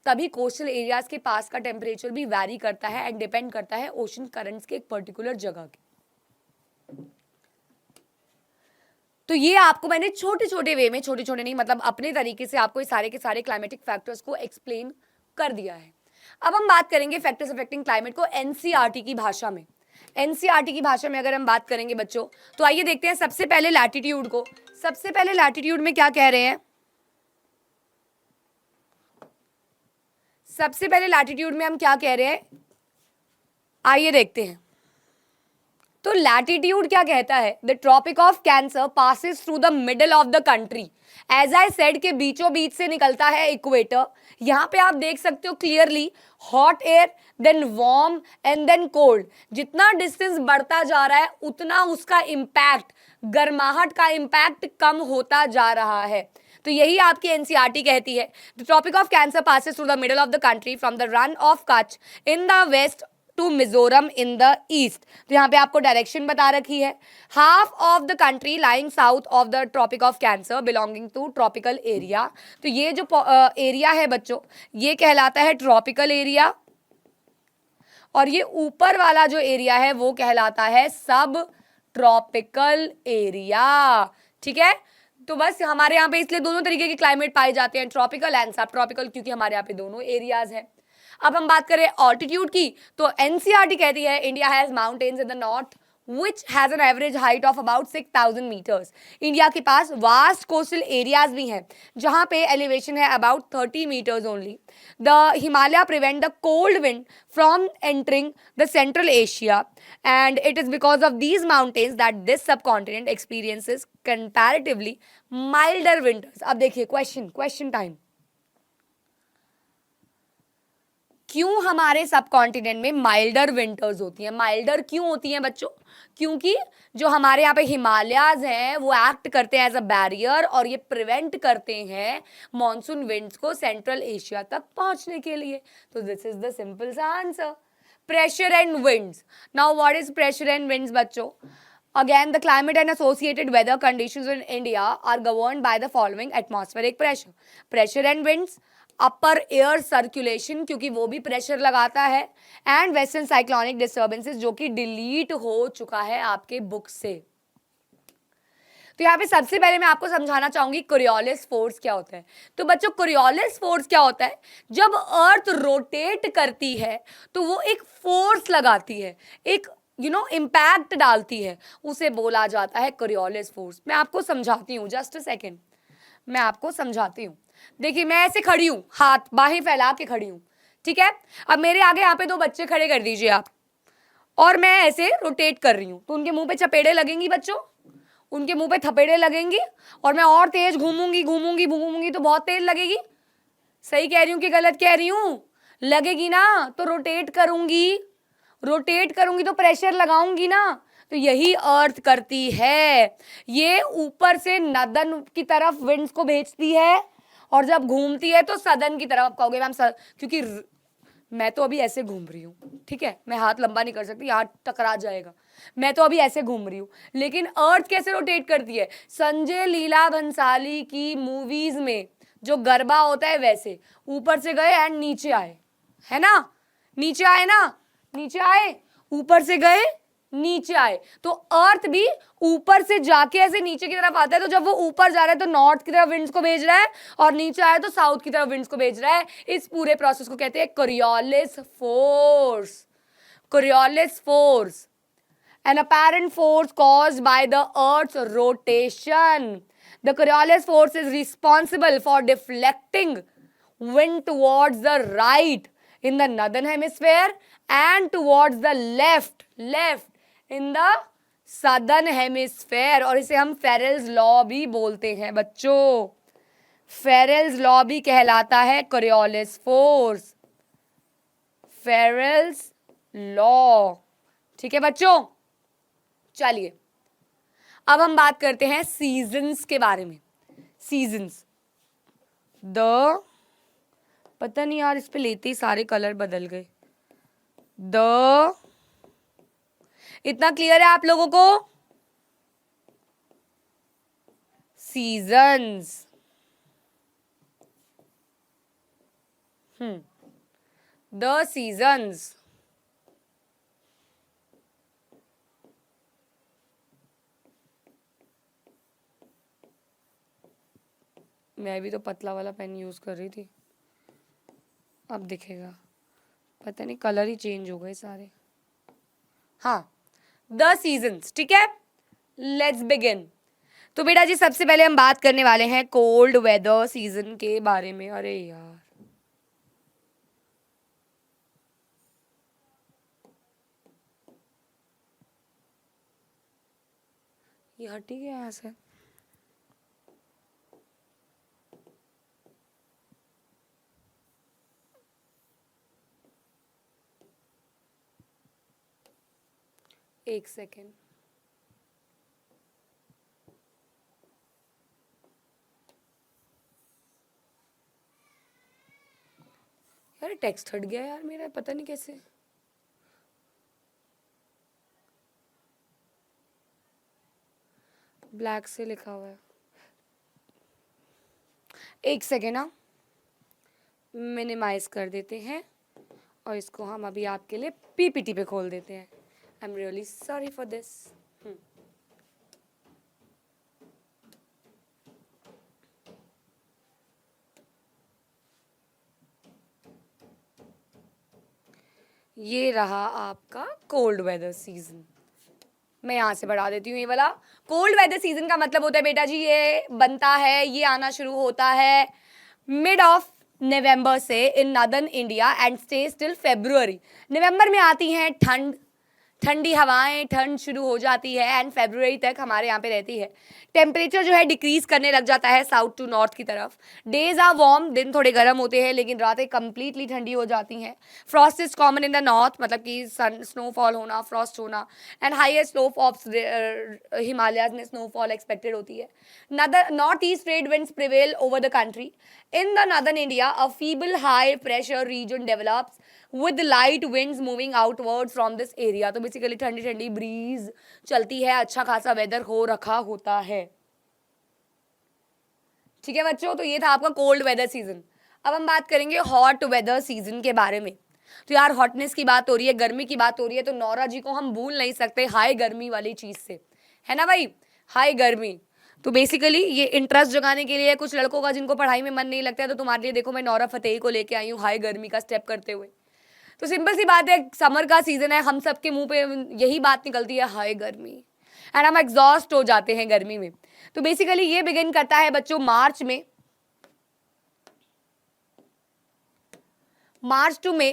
तभी कोस्टल एरियाज के पास का टेम्परेचर भी वैरी करता है एंड डिपेंड करता है ओशन करंट्स के एक पर्टिकुलर जगह के। तो ये आपको मैंने छोटे छोटे वे में, छोटे छोटे नहीं मतलब अपने तरीके से आपको ये सारे के सारे क्लाइमेटिक फैक्टर्स को एक्सप्लेन कर दिया है। अब हम बात करेंगे फैक्टर्स अफेक्टिंग क्लाइमेट को एनसीईआरटी की भाषा में। एनसीईआरटी की भाषा में अगर हम बात करेंगे बच्चों, तो आइए देखते हैं सबसे पहले लैटिट्यूड को। सबसे पहले लैटिट्यूड में क्या कह रहे हैं, सबसे पहले लैटिट्यूड में हम क्या कह रहे हैं, आइए देखते हैं। तो लैटिट्यूड क्या कहता है, the Tropic of Cancer passes through the middle of the country. As I said के बीचों बीच से निकलता है इक्वेटर। यहाँ पे आप देख सकते हो clearly, hot air then warm and then cold. जितना डिस्टेंस बढ़ता जा रहा है उतना उसका इम्पैक्ट, गर्माहट का इम्पैक्ट कम होता जा रहा है। तो यही आपकी एनसीईआरटी कहती है। The Tropic of Cancer passes through the middle of the country from the Rann of Kutch in the west to Mizoram in the east. तो यहाँ पे आपको डायरेक्शन बता रखी है। Half of the country lying south of the Tropic of Cancer belonging to tropical area. तो ये जो एरिया है बच्चों, ये कहलाता है ट्रॉपिकल एरिया, और ये ऊपर वाला जो एरिया है वो कहलाता है सब ट्रॉपिकल एरिया। ठीक है, तो बस हमारे यहाँ पे इसलिए दोनों तरीके के क्लाइमेट पाए जाते हैं, ट्रॉपिकल एंड सब ट्रॉपिकल, क्योंकि हमारे यहाँ पे दोनों एरियाज हैं। अब हम बात करें ऑल्टीट्यूड की, तो एनसीईआरटी कहती है India has mountains in the north which has an average height of about 6,000 meters. India के पास वास्ट कोस्टल एरियाज भी हैं जहाँ पे एलिवेशन है about 30 meters only. The Himalaya prevent the cold wind from entering the Central Asia, and it is because of these mountains that this subcontinent experiences comparatively milder winters. अब देखिए question time. क्यों हमारे सब continent में milder winters होती हैं? Milder क्यों होती हैं बच्चों? क्योंकि जो हमारे यहाँ पे हिमालयाज हैं वो एक्ट करते हैं एज अ बैरियर, और ये प्रिवेंट करते हैं मॉनसून विंड्स को सेंट्रल एशिया तक पहुंचने के लिए। तो दिस इज द सिंपल सा answer, pressure and winds. Now what is pressure and winds बच्चों? Again, the climate and associated weather conditions in India are governed by the following atmospheric pressure. Pressure and winds, upper air circulation क्योंकि वो भी pressure लगाता है, and western cyclonic disturbances जो कि delete हो चुका है आपके बुक से। तो यहाँ पे सबसे पहले मैं आपको समझाना चाहूंगी कोरियोलिस फोर्स क्या होता है। तो बच्चों कोरियोलिस फोर्स क्या होता है? जब अर्थ रोटेट करती है तो वो एक फोर्स लगाती है, एक इम्पैक्ट डालती है, उसे बोला जाता है कोरियोलिस फोर्स। मैं आपको समझाती हूँ, जस्ट अ सेकेंड, मैं आपको समझाती हूँ। देखिए मैं ऐसे खड़ी हूँ, हाथ बाहें फैला के खड़ी हूँ, ठीक है। अब मेरे आगे यहाँ पे दो बच्चे खड़े कर दीजिए आप, और मैं ऐसे रोटेट कर रही हूँ, तो उनके मुंह पे चपेड़े लगेंगी बच्चों, उनके मुंह पे थपेड़े लगेंगी, और मैं और तेज घूमूंगी घूमूंगी घूमूंगी तो बहुत तेज लगेगी। सही कह रही हूँ कि गलत कह रही हूँ? लगेगी ना तो रोटेट करूंगी, रोटेट करूंगी तो प्रेशर लगाऊंगी ना, तो यही अर्थ करती है। ये ऊपर से नदन की तरफ विंड्स को भेजती है और जब घूमती है तो सदन की तरफ। आप कहोगे मैम क्योंकि मैं तो अभी ऐसे घूम रही हूँ, ठीक है, मैं हाथ लंबा नहीं कर सकती, हाथ टकरा जाएगा, मैं तो अभी ऐसे घूम रही हूँ, लेकिन अर्थ कैसे रोटेट करती है? संजय लीला भंसाली की मूवीज में जो गरबा होता है वैसे ऊपर से गए एंड नीचे आए, है ना, नीचे आए ना, नीचे आए, ऊपर से गए नीचे आए, तो अर्थ भी ऊपर से जाके ऐसे नीचे की तरफ आता है। तो जब वो ऊपर जा रहा है तो नॉर्थ की तरफ विंड्स को भेज रहा है और नीचे आया तो साउथ की तरफ विंड्स को भेज रहा है। इस पूरे प्रोसेस को कहते हैं Coriolis force. Coriolis force, an apparent force caused by the earth's rotation. The Coriolis force is responsible for deflecting wind towards the right in the northern hemisphere and towards the left in the southern hemisphere। और इसे हम फेरेल्स law भी बोलते हैं बच्चों, फेरेल्स law भी कहलाता है कोरियोलिस फोर्स, फेरेल्स लॉ, ठीक है बच्चों। चलिए अब हम बात करते हैं सीजन्स के बारे में। सीजन्स, पता नहीं यार इस पे लेते ही सारे कलर बदल गए। इतना क्लियर है आप लोगों को? सीजन्स, द सीजन्स, मैं भी तो पतला वाला पेन यूज कर रही थी, अब दिखेगा, पता नहीं कलर ही चेंज हो गए सारे। हाँ, द सीजन्स, ठीक है, लेट्स बिगिन। तो बेटा जी सबसे पहले हम बात करने वाले हैं कोल्ड वेदर सीजन के बारे में। अरे यार ये हटी गया यहाँ से। एक सेकेंड, यार टेक्स्ट हट गया यार मेरा, पता नहीं कैसे। ब्लैक से लिखा हुआ है, एक सेकेंड ना, मिनिमाइज कर देते हैं और इसको हम अभी आपके लिए पीपीटी पे खोल देते हैं। आई am really sorry for this. ये रहा आपका कोल्ड वेदर सीजन। मैं यहाँ से बढ़ा देती हूँ ये वाला। कोल्ड वेदर सीजन का मतलब होता है बेटा जी ये बनता है, ये आना शुरू होता है मिड ऑफ नवंबर से in northern India and stays till February. November में आती हैं ठंड, ठंडी हवाएं, ठंड शुरू हो जाती है एंड फेब्रुअरी तक हमारे यहाँ पे रहती है। टेम्परेचर जो है डिक्रीज करने लग जाता है साउथ टू नॉर्थ की तरफ। डेज आर वार्म, दिन थोड़े गर्म होते हैं लेकिन रातें कंप्लीटली ठंडी हो जाती हैं। Frost is common in the north, मतलब कि स्नोफॉल होना, फ्रॉस्ट होना and highest slope of Himalayas में स्नोफॉल एक्सपेक्टेड होती है। North east trade winds prevail over the country. In the northern India, a feeble high pressure region develops with light winds moving outwards from this area। तो basically ठंडी ठंडी bridge चलती है, अच्छा खासा वेदर हो रखा होता है। ठीक है बच्चों, तो ये था आपका कोल्ड वेदर सीजन। अब हम बात करेंगे हॉट वेदर सीजन के बारे में। तो यार हॉटनेस की बात हो रही है, गर्मी की बात हो रही है, तो नौरा जी को हम भूल नहीं सकते हाई गर्मी वाली चीज से, है ना भाई, हाई गर्मी। तो बेसिकली ये इंटरेस्ट जगाने के लिए कुछ लड़कों का जिनको पढ़ाई में मन नहीं लगता है, तो तुम्हारे लिए देखो मैं नौरा फतेही को लेके आई हूँ हाई गर्मी का स्टेप करते हुए। तो सिंपल सी बात है, समर का सीजन है, हम सबके मुंह पे यही बात निकलती है हाई गर्मी, एंड हम एग्जॉस्ट हो जाते हैं गर्मी में। तो बेसिकली ये बिगिन करता है बच्चों मार्च में, March to May,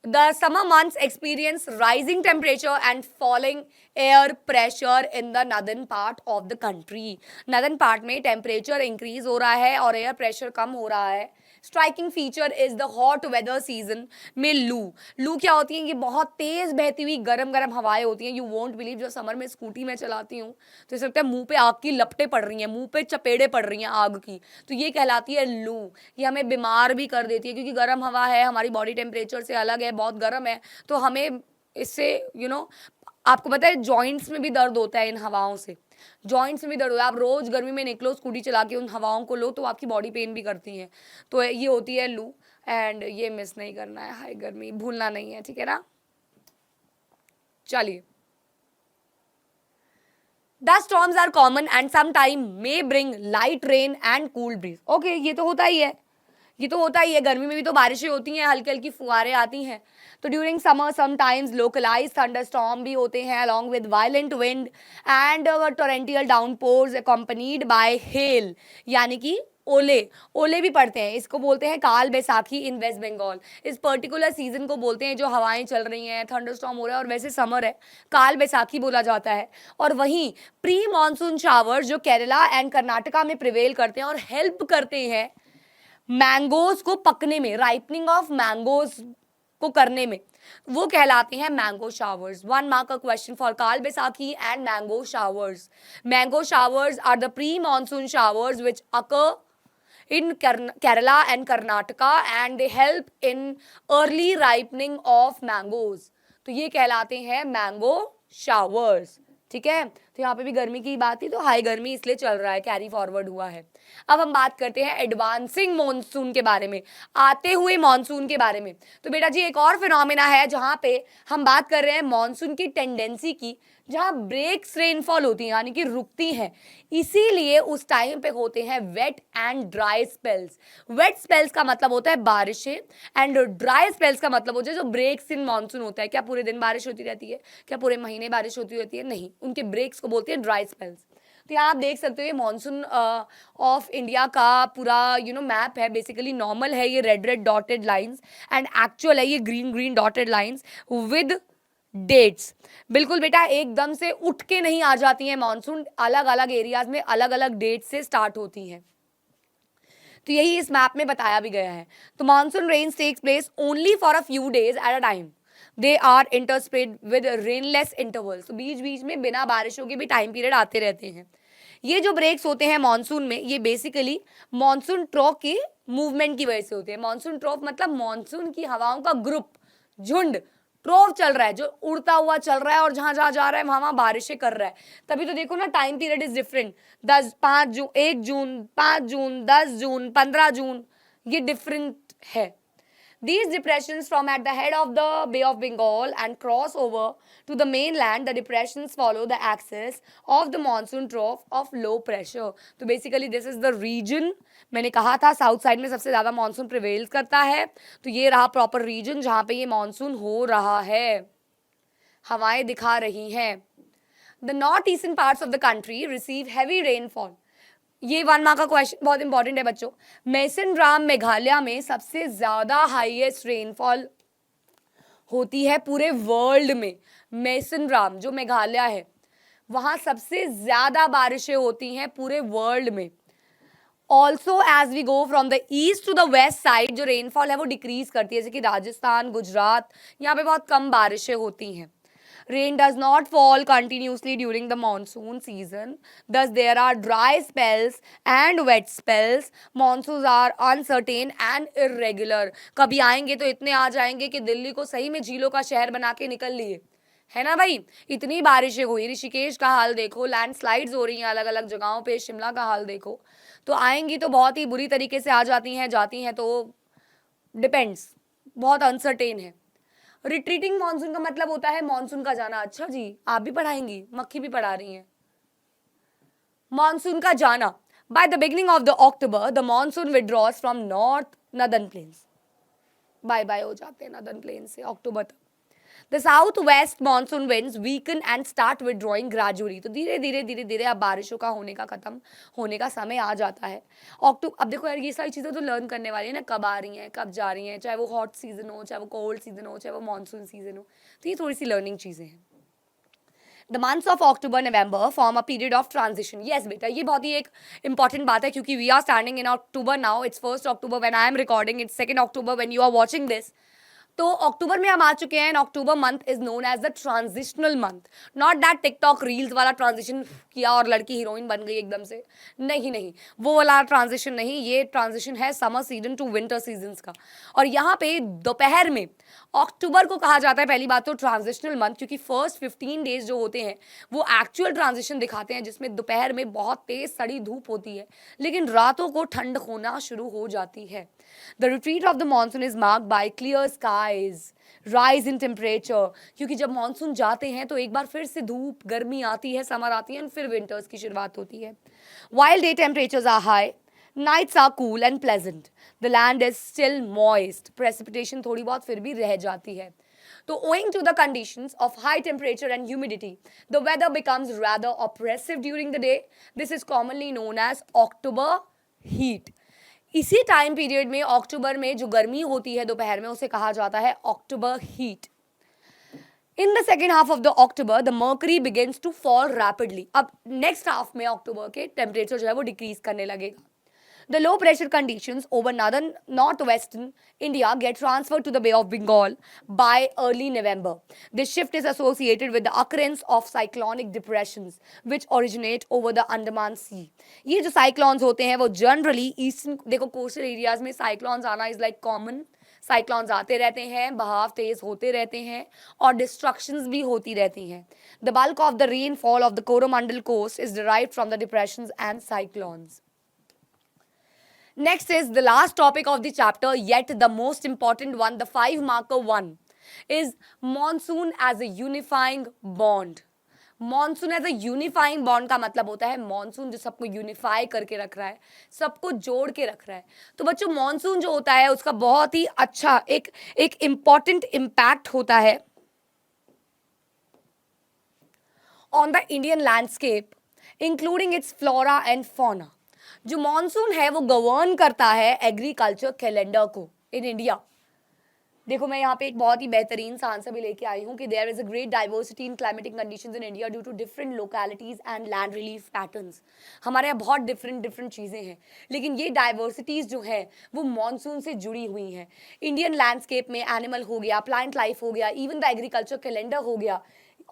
the summer months experience rising temperature and falling air pressure in the northern part of the country। northern part में temperature increase हो रहा है और air pressure कम हो रहा है, striking feature is the hot weather season में लू क्या होती है, ये बहुत तेज बहती हुई गरम गरम हवाएं होती हैं। यू वोंट बिलीव, जो समर में स्कूटी में चलाती हूँ तो ऐसा लगता है मुंह पे आग की लपटें पड़ रही हैं, मुंह पे चपेड़े पड़ रही हैं आग की। तो ये कहलाती है लू। ये हमें बीमार भी कर देती है क्योंकि गर्म हवा है, हमारी बॉडी टेम्परेचर से अलग है, बहुत गर्म है, तो हमें इससे आपको पता है जॉइंट्स में भी दर्द होता है इन हवाओं से। जॉइंट्स में भी दर्द होता है। आप रोज गर्मी में निकलो स्कूटी चला के उन हवाओं को लो तो आपकी बॉडी पेन भी करती हैं। तो ये होती है लू, एंड ये मिस नहीं करना है, हाई गर्मी भूलना नहीं है, ठीक है ना। चलिए, the storms are common and some time may bring light rain and cool breeze. Okay, ये तो होता ही है, ये तो होता ही है। गर्मी में भी तो बारिशें होती हैं, हल्की हल्की फुहारें आती हैं। तो during summer sometimes localize thunderstorm भी होते हैं along with violent wind and torrential downpours accompanied by hail, यानी कि ओले। ओले भी पड़ते हैं, इसको बोलते हैं काल बैसाखी इन वेस्ट बंगाल। इस पर्टिकुलर सीजन को बोलते हैं जो हवाएं चल रही हैं, थंडरस्टॉर्म हो रहा है और वैसे समर है, काल बैसाखी बोला जाता है। और वहीं प्री मानसून शावर्स जो केरला एंड कर्नाटका में प्रिवेल करते हैं और हेल्प करते हैं मैंगोज को पकने में, राइपनिंग ऑफ मैंगोज को करने में, वो कहलाते हैं mango showers. 1 mark a question for Kal Baisakhi and mango showers. Mango showers are the pre monsoon showers which occur in Kerala and Karnataka and they help in early ripening of mangoes। तो ये कहलाते हैं मैंगो शावर्स, ठीक है। तो यहाँ पे भी गर्मी की बात थी, तो हाई गर्मी इसलिए चल रहा है, कैरी फॉरवर्ड हुआ है। अब हम बात करते हैं एडवांसिंग मॉनसून के बारे में, आते हुए मॉनसून के बारे में। तो बेटा जी एक और फिनोमेना है जहाँ पे हम बात कर रहे हैं मॉनसून की टेंडेंसी की, जहाँ ब्रेक्स रेनफॉल होती है यानी कि रुकती हैं, इसीलिए उस टाइम पे होते हैं wet and dry spells. Wet spells का मतलब होता है बारिशें एंड ड्राई स्पेल्स का मतलब होता है जो ब्रेक्स इन मॉनसून होता है। क्या पूरे दिन बारिश होती रहती है, क्या पूरे महीने बारिश होती रहती है? नहीं, उनके ब्रेक्स को बोलते हैं ड्राई स्पेल्स। तो यहाँ आप देख सकते हो ये मॉनसून ऑफ इंडिया का पूरा मैप है। बेसिकली नॉर्मल है ये red red dotted lines and actual है ये green green dotted lines with dates. बिल्कुल बेटा एकदम से उठ के नहीं आ जाती हैं मॉनसून, अलग अलग एरियाज में अलग अलग डेट से स्टार्ट होती हैं। तो यही इस मैप में बताया भी गया है। तो monsoon rains takes place only for a few days at a time. They are interspread with rainless intervals. तो बीच बीच में बिना बारिशों के भी टाइम पीरियड आते रहते हैं। ये जो ब्रेक्स होते हैं मॉनसून में, ये बेसिकली मॉनसून ट्रॉफ के मूवमेंट की वजह से होते हैं। मॉनसून ट्रॉफ मतलब मॉनसून की हवाओं का ग्रुप, झुंड, ट्रोव चल रहा है, जो उड़ता हुआ चल रहा है और जहां जहां जा रहा है वहां बारिशें कर रहा है। तभी तो देखो ना टाइम पीरियड इज डिफरेंट। 1 जून, 5 जून, 10 जून, 15 जून, ये डिफरेंट है। These depressions from at the head of the Bay of Bengal and cross over to the mainland. The depressions follow the axis of the monsoon trough of low pressure. तो basically this is the region, मैंने कहा था south side में सबसे ज़्यादा monsoon prevail करता है। तो ये रहा प्रॉपर रीजन जहाँ पे ये मानसून हो रहा है, हवाएं दिखा रही हैं। The north eastern parts of the country receive heavy rainfall. ये 1 मार्क का क्वेश्चन बहुत इंपॉर्टेंट है बच्चों। मेसिनराम मेघालय में सबसे ज्यादा हाईएस्ट रेनफॉल होती है पूरे वर्ल्ड में। मेसिनराम जो मेघालय है वहां सबसे ज्यादा बारिशें होती हैं पूरे वर्ल्ड में। Also as we go from the east to the west side जो रेनफॉल है वो डिक्रीज करती है, जैसे कि राजस्थान, गुजरात, यहाँ पे बहुत कम बारिशें होती हैं। Rain does not fall continuously during the monsoon season. Thus, there are dry spells and wet spells. Monsoons are uncertain and irregular. कभी आएंगे तो इतने आ जाएंगे कि दिल्ली को सही में झीलों का शहर बना के निकल लिए, है ना भाई। इतनी बारिशें हुई, ऋषिकेश का हाल देखो, लैंडस्लाइड्स हो रही हैं अलग अलग जगहों पे, शिमला का हाल देखो। तो आएंगी तो बहुत ही बुरी तरीके से आ जाती हैं, जाती हैं तो डिपेंड्स, बहुत अनसर्टेन है। रिट्रीटिंग मॉनसून का मतलब होता है मॉनसून का जाना। अच्छा जी, आप भी पढ़ाएंगी, मक्खी भी पढ़ा रही हैं। मॉनसून का जाना, by the beginning of the October the monsoon withdraws from north northern plains. Bye bye हो जाते हैं नदर्न प्लेन से अक्टूबर तक। The south west monsoon winds weaken and start withdrawing gradually. तो धीरे धीरे धीरे धीरे अब बारिशों का होने का खत्म होने का समय आ जाता है। अब देखो यार ये सारी चीज़ें तो लर्न करने वाली है ना, कब आ रही हैं कब जा रही हैं, चाहे वो हॉट सीजन हो, चाहे वो कोल्ड सीजन हो, चाहे वो मानसून सीजन हो। तो ये थोड़ी सी लर्निंग चीज़ें हैं। The months of October November form a period of transition. Yes बेटा, ये बहुत ही एक इंपॉर्टेंट बात है क्योंकि we are standing in October now. It's 1 October when I am recording, it's 2 October when you are watching this. तो October में हम आ चुके हैं. October month is known as the transitional month. Not that TikTok reels वाला transition किया और लड़की हीरोइन बन गई एकदम से. नहीं नहीं, वो वाला ट्रांजिशन नहीं. ये ट्रांजिशन है summer season two winter season का. और यहाँ पे दोपहर में अक्टूबर को कहा जाता है पहली बात तो ट्रांजिशनल मंथ, क्योंकि फर्स्ट 15 डेज जो होते हैं वो एक्चुअल ट्रांजिशन दिखाते हैं, जिसमें दोपहर में बहुत तेज सड़ी धूप होती है लेकिन रातों को ठंड होना शुरू हो जाती है. The retreat of the monsoon is marked by clear skies, rise in temperature, क्योंकि जब मानसून जाते हैं तो एक बार फिर से धूप गर्मी आती है, समर आती है, और फिर विंटर्स की शुरुआत होती है. While day temperatures are high, nights are cool and pleasant. The land is still moist. Precipitation थोड़ी बहुत फिर भी रह जाती है. तो owing to the conditions of high temperature and humidity, the weather becomes rather oppressive during the day. This is commonly known as October heat. इसी time period में अक्टूबर में जो गर्मी होती है दोपहर में उसे कहा जाता है October heat. In the second half of the October, the mercury begins to fall rapidly. अब नेक्स्ट हाफ में अक्टूबर के टेम्परेचर जो है वो डिक्रीज करने लगेगा. The low pressure conditions over northwestern India get transferred to the Bay of Bengal by early November. This shift is associated with the occurrence of cyclonic depressions which originate over the Andaman Sea. ये जो cyclones होते हैं वो generally eastern, देखो coastal areas में cyclones आना is like common. Cyclones आते रहते हैं, बहाव तेज होते रहते हैं और डिस्ट्रक्शंस भी होती रहती हैं. The bulk of the rainfall of the Coromandel coast is derived from the depressions and cyclones. Next is the last topic of the chapter, yet the most important one, the 5-marker one, is monsoon as a unifying bond. Monsoon as a unifying bond का मतलब होता है monsoon जो सबको unify करके रख रहा है, सबको जोड़ के रख रहा है. तो बच्चों मॉनसून जो होता है उसका बहुत ही अच्छा एक इम्पॉर्टेंट इम्पैक्ट होता है on the Indian landscape including it's flora and fauna. जो मॉनसून है वो गवर्न करता है एग्रीकल्चर कैलेंडर को इन इंडिया. देखो मैं यहाँ पे एक बहुत ही बेहतरीन सा आंसर भी लेके आई हूँ कि there is a great diversity in climatic conditions in India due to different localities and land relief patterns. हमारे यहाँ बहुत डिफरेंट चीज़ें हैं, लेकिन ये डाइवर्सिटीज़ जो है वो मॉनसून से जुड़ी हुई हैं. इंडियन लैंडस्केप में एनिमल हो गया, प्लांट लाइफ हो गया, इवन द एग्रीकल्चर कैलेंडर हो गया,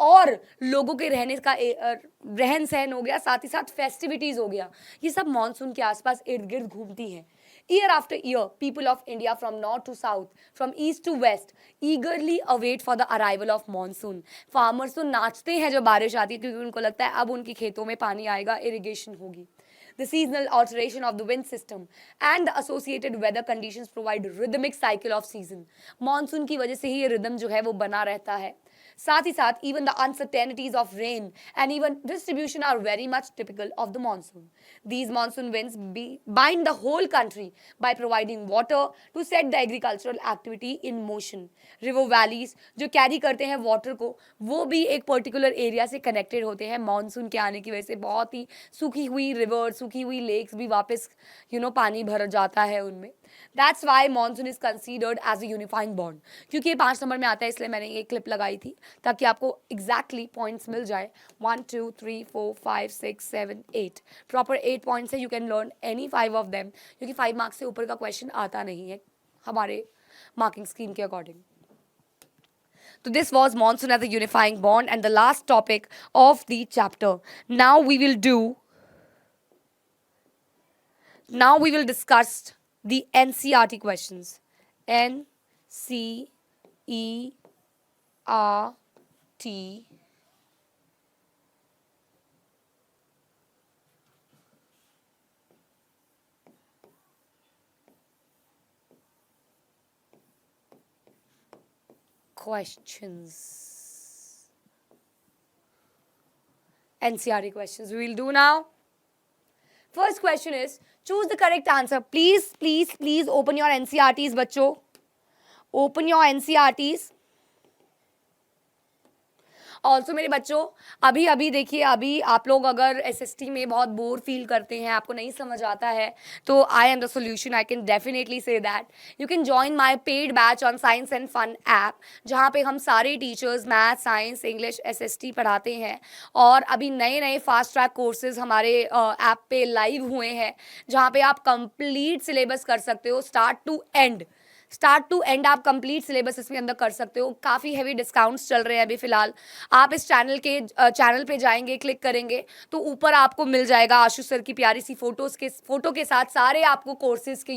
और लोगों के रहने का रहन सहन हो गया, साथ ही साथ फेस्टिविटीज़ हो गया. ये सब मॉनसून के आसपास इर्द गिर्द घूमती हैं. Year after year, people of India from north to south, from east to west, eagerly await for the arrival of monsoon. Farmers तो नाचते हैं जब बारिश आती है क्योंकि उनको लगता है अब उनकी खेतों में पानी आएगा, इरिगेशन होगी. The seasonal alteration of the wind system and the associated weather conditions provide rhythmic cycle of season. Monsoon की वजह से ही ये rhythm जो है वो बना रहता है. साथ ही साथ even the uncertainties of rain and even distribution are very much typical of the monsoon. These monsoon winds bind the whole country by providing water to set the agricultural activity in motion. River valleys जो carry करते हैं water को वो भी एक particular area से connected होते हैं. मानसून के आने की वजह से बहुत ही सूखी हुई रिवर, सूखी हुई लेक्स भी वापस पानी भर जाता है उनमें. That's why monsoon is considered as a unifying bond. क्योंकि ये 5 नंबर में आता है इसलिए मैंने ये क्लिप लगाई थी ताकि आपको एग्जैक्टली पॉइंट्स मिल जाए. 1 2 3 4 5 6 7 8 प्रॉपर 8 पॉइंट्स है. You can learn any 5 of them, क्योंकि 5 मार्क्स से ऊपर का क्वेश्चन आता नहीं है हमारे मार्किंग स्कीम के according. So this was monsoon as a unifying bond and the last topic of the chapter. Now we will discuss the NCERT questions. NCERT questions. NCERT questions we will do now. First question is, choose the correct answer. Please open your NCERTs बच्चों. Open your NCERTs. Also मेरे बच्चों, अभी अभी देखिए, अभी आप लोग अगर एसएसटी में बहुत बोर फील करते हैं, आपको नहीं समझ आता है, तो I am the solution, I can definitely say that you can join my paid batch on science and fun app, जहाँ पे हम सारे teachers math, science, English, SST पढ़ाते हैं। और अभी नए नए फास्ट ट्रैक कोर्सेज हमारे ऐप पे लाइव हुए हैं, जहाँ पे आप कंप्लीट सिलेबस कर सकते हो, स्टार्ट टू एंड आप कंप्लीट सिलेबस इसमें अंदर कर सकते हो। काफ़ी हैवी डिस्काउंट्स चल रहे हैं अभी फिलहाल। आप इस चैनल पे जाएंगे, क्लिक करेंगे तो ऊपर आपको मिल जाएगा आशु सर की प्यारी सी फोटो के साथ सारे आपको कोर्सेज के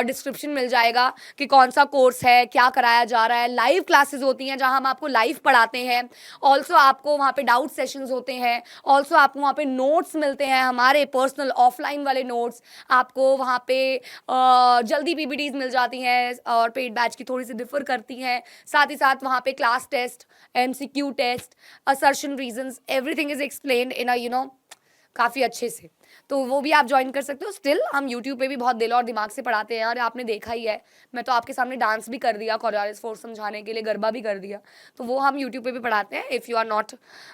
डिस्क्रिप्शन मिल जाएगा कि कौन सा कोर्स है, क्या कराया जा रहा है। लाइव क्लासेस होती हैं जहां हम आपको लाइव पढ़ाते हैं। ऑल्सो आपको वहाँ पे डाउट सेशंस होते हैं। ऑल्सो आपको वहाँ पे नोट्स मिलते हैं, हमारे पर्सनल ऑफलाइन वाले नोट्स आपको वहाँ पे जल्दी पीपीटीज मिल जाती हैं और पेड बैच की थोड़ी सी डिफर करती हैं। साथ ही साथ वहाँ पे class test, MCQ test, assertion reasons, everything is explained in काफ़ी अच्छे से। तो वो भी आप ज्वाइन कर सकते हो। स्टिल हम यूट्यूब पे भी बहुत दिल और दिमाग से पढ़ाते हैं, और आपने देखा ही है, मैं तो आपके सामने डांस भी कर दिया कोरियोग्राफी फोर्स समझाने के लिए, गरबा भी कर दिया। तो वो हम यूट्यूब पे भी पढ़ाते हैं। If you are not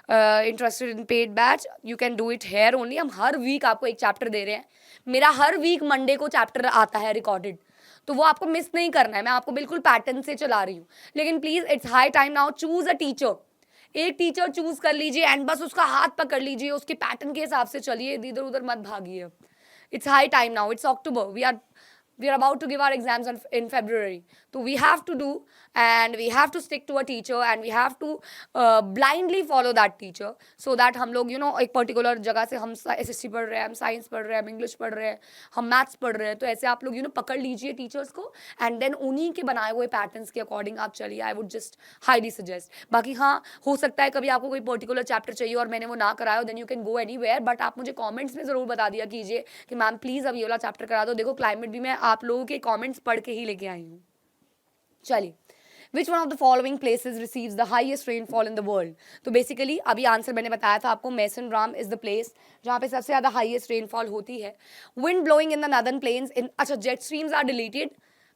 interested in paid batch, you can do it here only. हम हर वीक आपको एक चैप्टर दे रहे हैं। मेरा हर वीक मंडे को चैप्टर आता है रिकॉर्डेड, तो वो आपको मिस नहीं करना है। मैं आपको बिल्कुल पैटर्न से चला रही हूँ। लेकिन please it's high time now, choose a teacher. एक टीचर चूज कर लीजिए एंड बस उसका हाथ पकड़ लीजिए, उसके पैटर्न के हिसाब से चलिए, इधर उधर मत भागिए। It's high time now. It's October. We are about to give our exams in February. So we have to do, and we have to stick to a teacher, and we have to blindly follow that teacher, so that हम लोग एक particular जगह से हम SST पढ़ रहे हैं, हम साइंस पढ़ रहे हैं, हम इंग्लिश पढ़ रहे हैं, हम मैथ्स पढ़ रहे हैं, तो ऐसे आप लोग पकड़ लीजिए टीचर्स को, एंड देन उन्हीं के बनाए हुए पैटर्न्स के अकॉर्डिंग आप चलिए। I would just highly suggest. बाकी हाँ, हो सकता है कभी आपको कोई पर्टिकुलर चैप्टर चाहिए और मैंने वो ना कराया, then you can go anywhere, but आप मुझे कमेंट्स में ज़रूर बता दिया कीजिए कि मैम प्लीज़ अब ये वाला चैप्टर करा दो। देखो क्लाइमेट भी मैं आप लोगों के कमेंट्स पढ़ के ही लेके आई हूँ। चलिए, which one of the following places receives the highest rainfall in the world? तो बेसिकली अभी आंसर मैंने बताया था आपको, मैसनराम इज द प्लेस जहाँ पे सबसे ज़्यादा हाईएस्ट रेनफॉल होती है। Wind blowing in the northern plains in, अच्छा जेट स्ट्रीम्स आर डिलीटेड,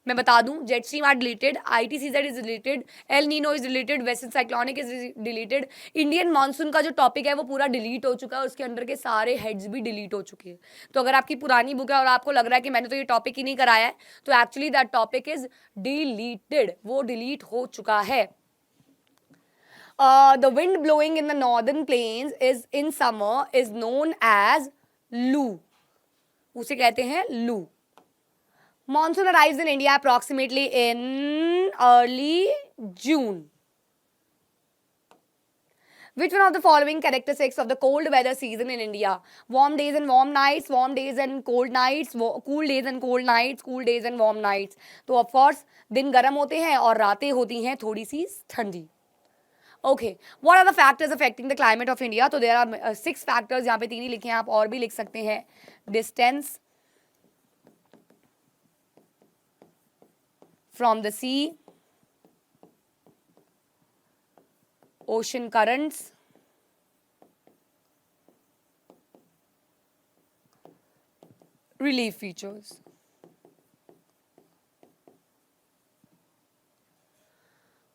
मैं बता दूं, jet stream are deleted, ITCZ is deleted, El Nino is deleted, western cyclonic is deleted. Indian monsoon का जो टॉपिक है वो पूरा डिलीट हो चुका है, उसके अंदर के सारे हेड्स भी डिलीट हो चुके हैं। तो अगर आपकी पुरानी बुक है और आपको लग रहा है कि मैंने तो ये टॉपिक ही नहीं कराया है, तो actually that topic is deleted, वो डिलीट हो चुका है। The wind blowing in the northern plains is in summer is known as लू, उसे कहते हैं लू। Monsoon arrives in India approximately in early June. Which one of the following characteristics of the cold weather season in India? Warm days and warm nights, warm days and cold nights, cool days and cold nights, cool days and warm nights. तो of course दिन गर्म होते हैं और रातें होती हैं थोड़ी सी ठंडी। Okay, what are the factors affecting the climate of India? तो there are 6 factors, यहाँ पे 3 ही लिखे हैं, आप और भी लिख सकते हैं। Distance from the sea, ocean currents, relief features.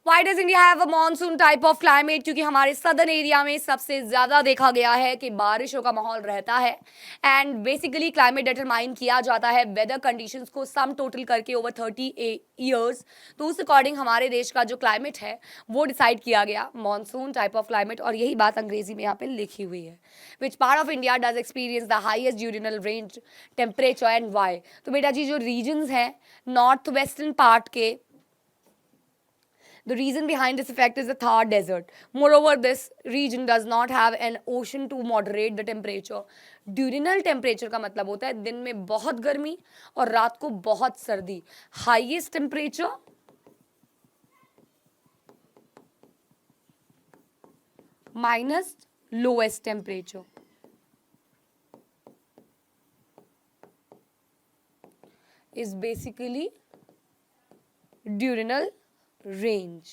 Why does India have a monsoon type of climate? क्योंकि हमारे सदर्न एरिया में सबसे ज़्यादा देखा गया है कि बारिशों का माहौल रहता है, एंड बेसिकली क्लाइमेट डिटरमाइन किया जाता है वेदर कंडीशंस को सम टोटल करके ओवर 30 ईयर्स। तो उस अकॉर्डिंग हमारे देश का जो क्लाइमेट है वो डिसाइड किया गया, मॉनसून टाइप ऑफ क्लाइमेट, और यही बात अंग्रेजी में यहाँ पे लिखी हुई है। Which part of India does experience the highest diurnal range temperature and why? तो बेटा जी जो रीजन्स हैं नॉर्थ वेस्टर्न पार्ट के, the reason behind this effect is the Thar desert. Moreover, this region does not have an ocean to moderate the temperature. Diurnal temperature का मतलब होता है दिन में बहुत गर्मी और रात को बहुत सर्दी। Highest temperature minus lowest temperature is basically diurnal range.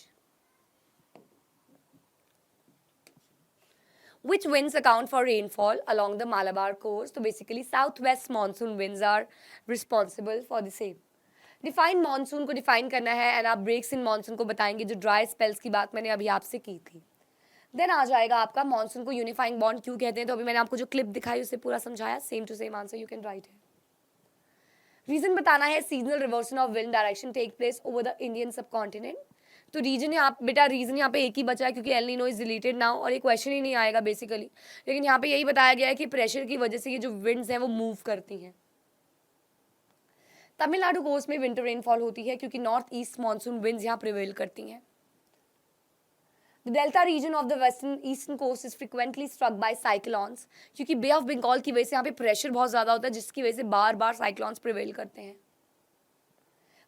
Which winds account for rainfall along the Malabar coast? तो basically southwest monsoon winds are responsible for the same. Define monsoon को define करना है, and आप breaks in monsoon को बताएंगे, जो dry spells की बात मैंने अभी आपसे की थी। देन आ जाएगा आपका मॉनसून को यूनिफाइंग बॉन्ड क्यों कहते हैं, तो अभी मैंने आपको जो क्लिप दिखाई उससे पूरा समझाया, same to same answer you can write है। रीजन बताना है, seasonal reversion of wind direction take place over the Indian subcontinent. तो रीजन यहाँ बेटा, रीजन यहाँ पे एक ही बचा है क्योंकि L Nino is deleted now, और ये क्वेश्चन ही नहीं आएगा बेसिकली, लेकिन यहाँ पे यही बताया गया है कि प्रेशर की वजह से ये जो विंड्स हैं वो मूव करती हैं। तमिलनाडु कोस्ट में विंटर रेनफॉल होती है क्योंकि नॉर्थ ईस्ट मानसून विंड्स यहाँ प्रिवेल करती हैं। The delta region of the western eastern coast is frequently struck by cyclones, क्योंकि बे ऑफ बंगाल की वजह से यहाँ पे प्रेशर बहुत ज़्यादा होता है जिसकी वजह से बार बार साइक्लोन्स प्रिवेल करते हैं।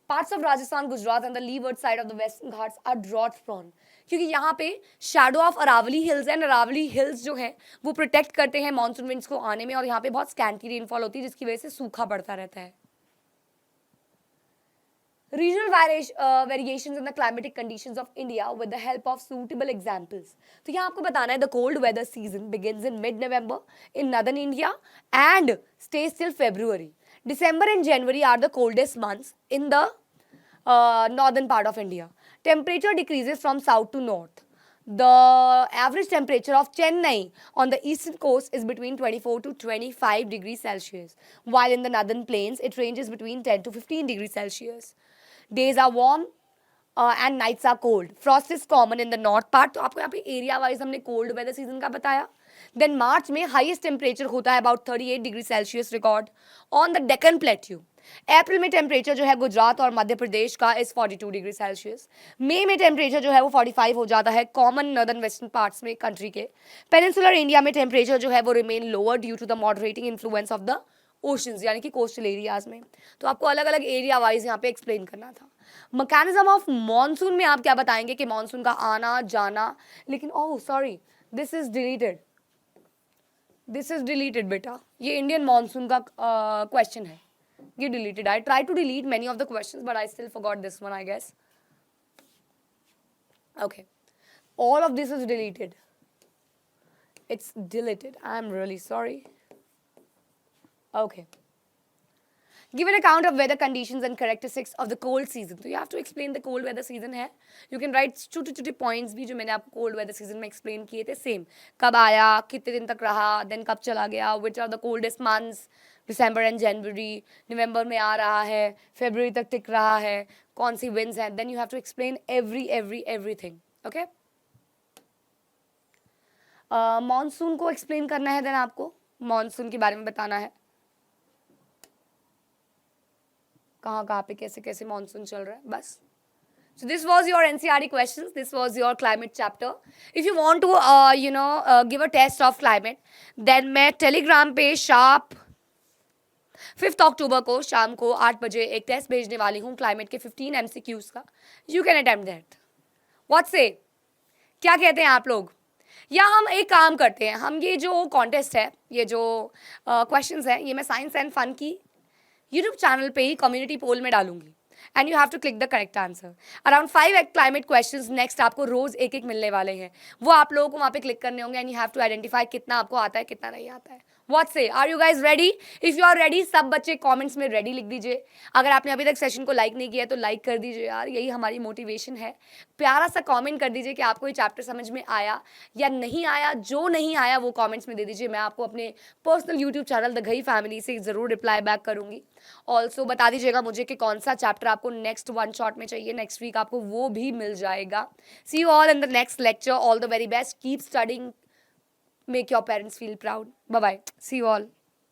Parts of Rajasthan, Gujarat and the leeward side of the Western Ghats are drought prone, क्योंकि यहाँ पे shadow of Aravalli hills and Aravalli hills जो है वो प्रोटेक्ट करते हैं मानसून विंड्स को आने में, और यहाँ पे बहुत स्कैंटी रेनफॉल होती है जिसकी वजह से सूखा पड़ता रहता है। Regional variations in the climatic conditions of India with the help of suitable examples. तो यहाँ आपको बताना है the cold weather season begins in mid-November in northern India and stays till February. December and January are the coldest months in the northern part of India. Temperature decreases from south to north. The average temperature of Chennai on the eastern coast is between 24 to 25 degrees Celsius, while in the northern plains it ranges between 10 to 15 degrees Celsius. Days are warm and nights are cold. Frost is common in the north part. तो आपको यहाँ पे area wise हमने cold weather season का बताया। Then March में highest temperature होता है about 38 degree Celsius record on the Deccan plateau. April में टेम्परेचर जो है गुजरात और मध्य प्रदेश का इज 42 डिग्री सेल्सियस। मई में टेम्परेचर जो है वो 45 हो जाता है कॉमन नॉर्दर्न वेस्टर्न पार्ट्स में कंट्री के। पेनिनसुलर इंडिया में टेम्परेचर जो है वो remain lower due to the moderating influence of the oceans, यानी कि कोस्टल एरियाज में। तो आपको अलग अलग एरिया वाइज यहाँ पे एक्सप्लेन करना था। मैकेनिज्म ऑफ मॉनसून में आप क्या बताएंगे कि मॉनसून का आना जाना, लेकिन oh sorry this is deleted, this is deleted बेटा, ये इंडियन मॉनसून का क्वेश्चन है, ये deleted. I try to delete many of the questions but I still forgot this one I guess. Okay, all of this is deleted, it's deleted, I am really sorry. Okay. Give an account of weather conditions and characteristics of the cold season. तो you have to explain the cold weather season है। You can write छोटे छोटे points भी जो मैंने आपको cold weather season में explain किए थे same। कब आया, कितने दिन तक रहा, then कब चला गया, which are the coldest months, December and January, November में आ रहा है, February तक टिक रहा है, कौन सी winds हैं, then you have to explain everything. Okay? Monsoon को explain करना है, then आपको monsoon के बारे में बताना है, कहाँ पे कैसे कैसे मानसून चल रहा है, बस। So this was your NCERT questions. This was your climate chapter. If you want to give a test of climate, then मैं टेलीग्राम पे शार्प 5 अक्टूबर को शाम को 8 बजे एक टेस्ट भेजने वाली हूँ क्लाइमेट के 15 MCQs का। You can attempt that. What say? क्या कहते हैं आप लोग? या हम एक काम करते हैं, हम ये जो कॉन्टेस्ट है, ये जो क्वेश्चंस हैं, ये मैं साइंस एंड फन की यूट्यूब चैनल पे ही कम्युनिटी पोल में डालूंगी and you have to click the correct answer. Around 5 climate questions next आपको रोज एक मिलने वाले हैं, वो आप लोगों को वहाँ पे क्लिक करने होंगे and you have to identify कितना आपको आता है कितना नहीं आता है। What say, are you guys ready? If you are ready, सब बच्चे कमेंट्स में रेडी लिख दीजिए। अगर आपने अभी तक सेशन को लाइक नहीं किया है तो लाइक कर दीजिए यार, यही हमारी मोटिवेशन है। प्यारा सा कमेंट कर दीजिए कि आपको ये चैप्टर समझ में आया या नहीं आया। जो नहीं आया वो कमेंट्स में दे दीजिए, मैं आपको अपने personal YouTube channel the Ghai family से ज़रूर रिप्लाई बैक करूँगी। ऑल्सो बता दीजिएगा मुझे कि कौन सा चैप्टर आपको नेक्स्ट वन शॉट में चाहिए, नेक्स्ट वीक आपको वो भी मिल जाएगा। See you all in the next lecture, all the very best, keep studying, make your parents feel proud. Bye bye, see you all.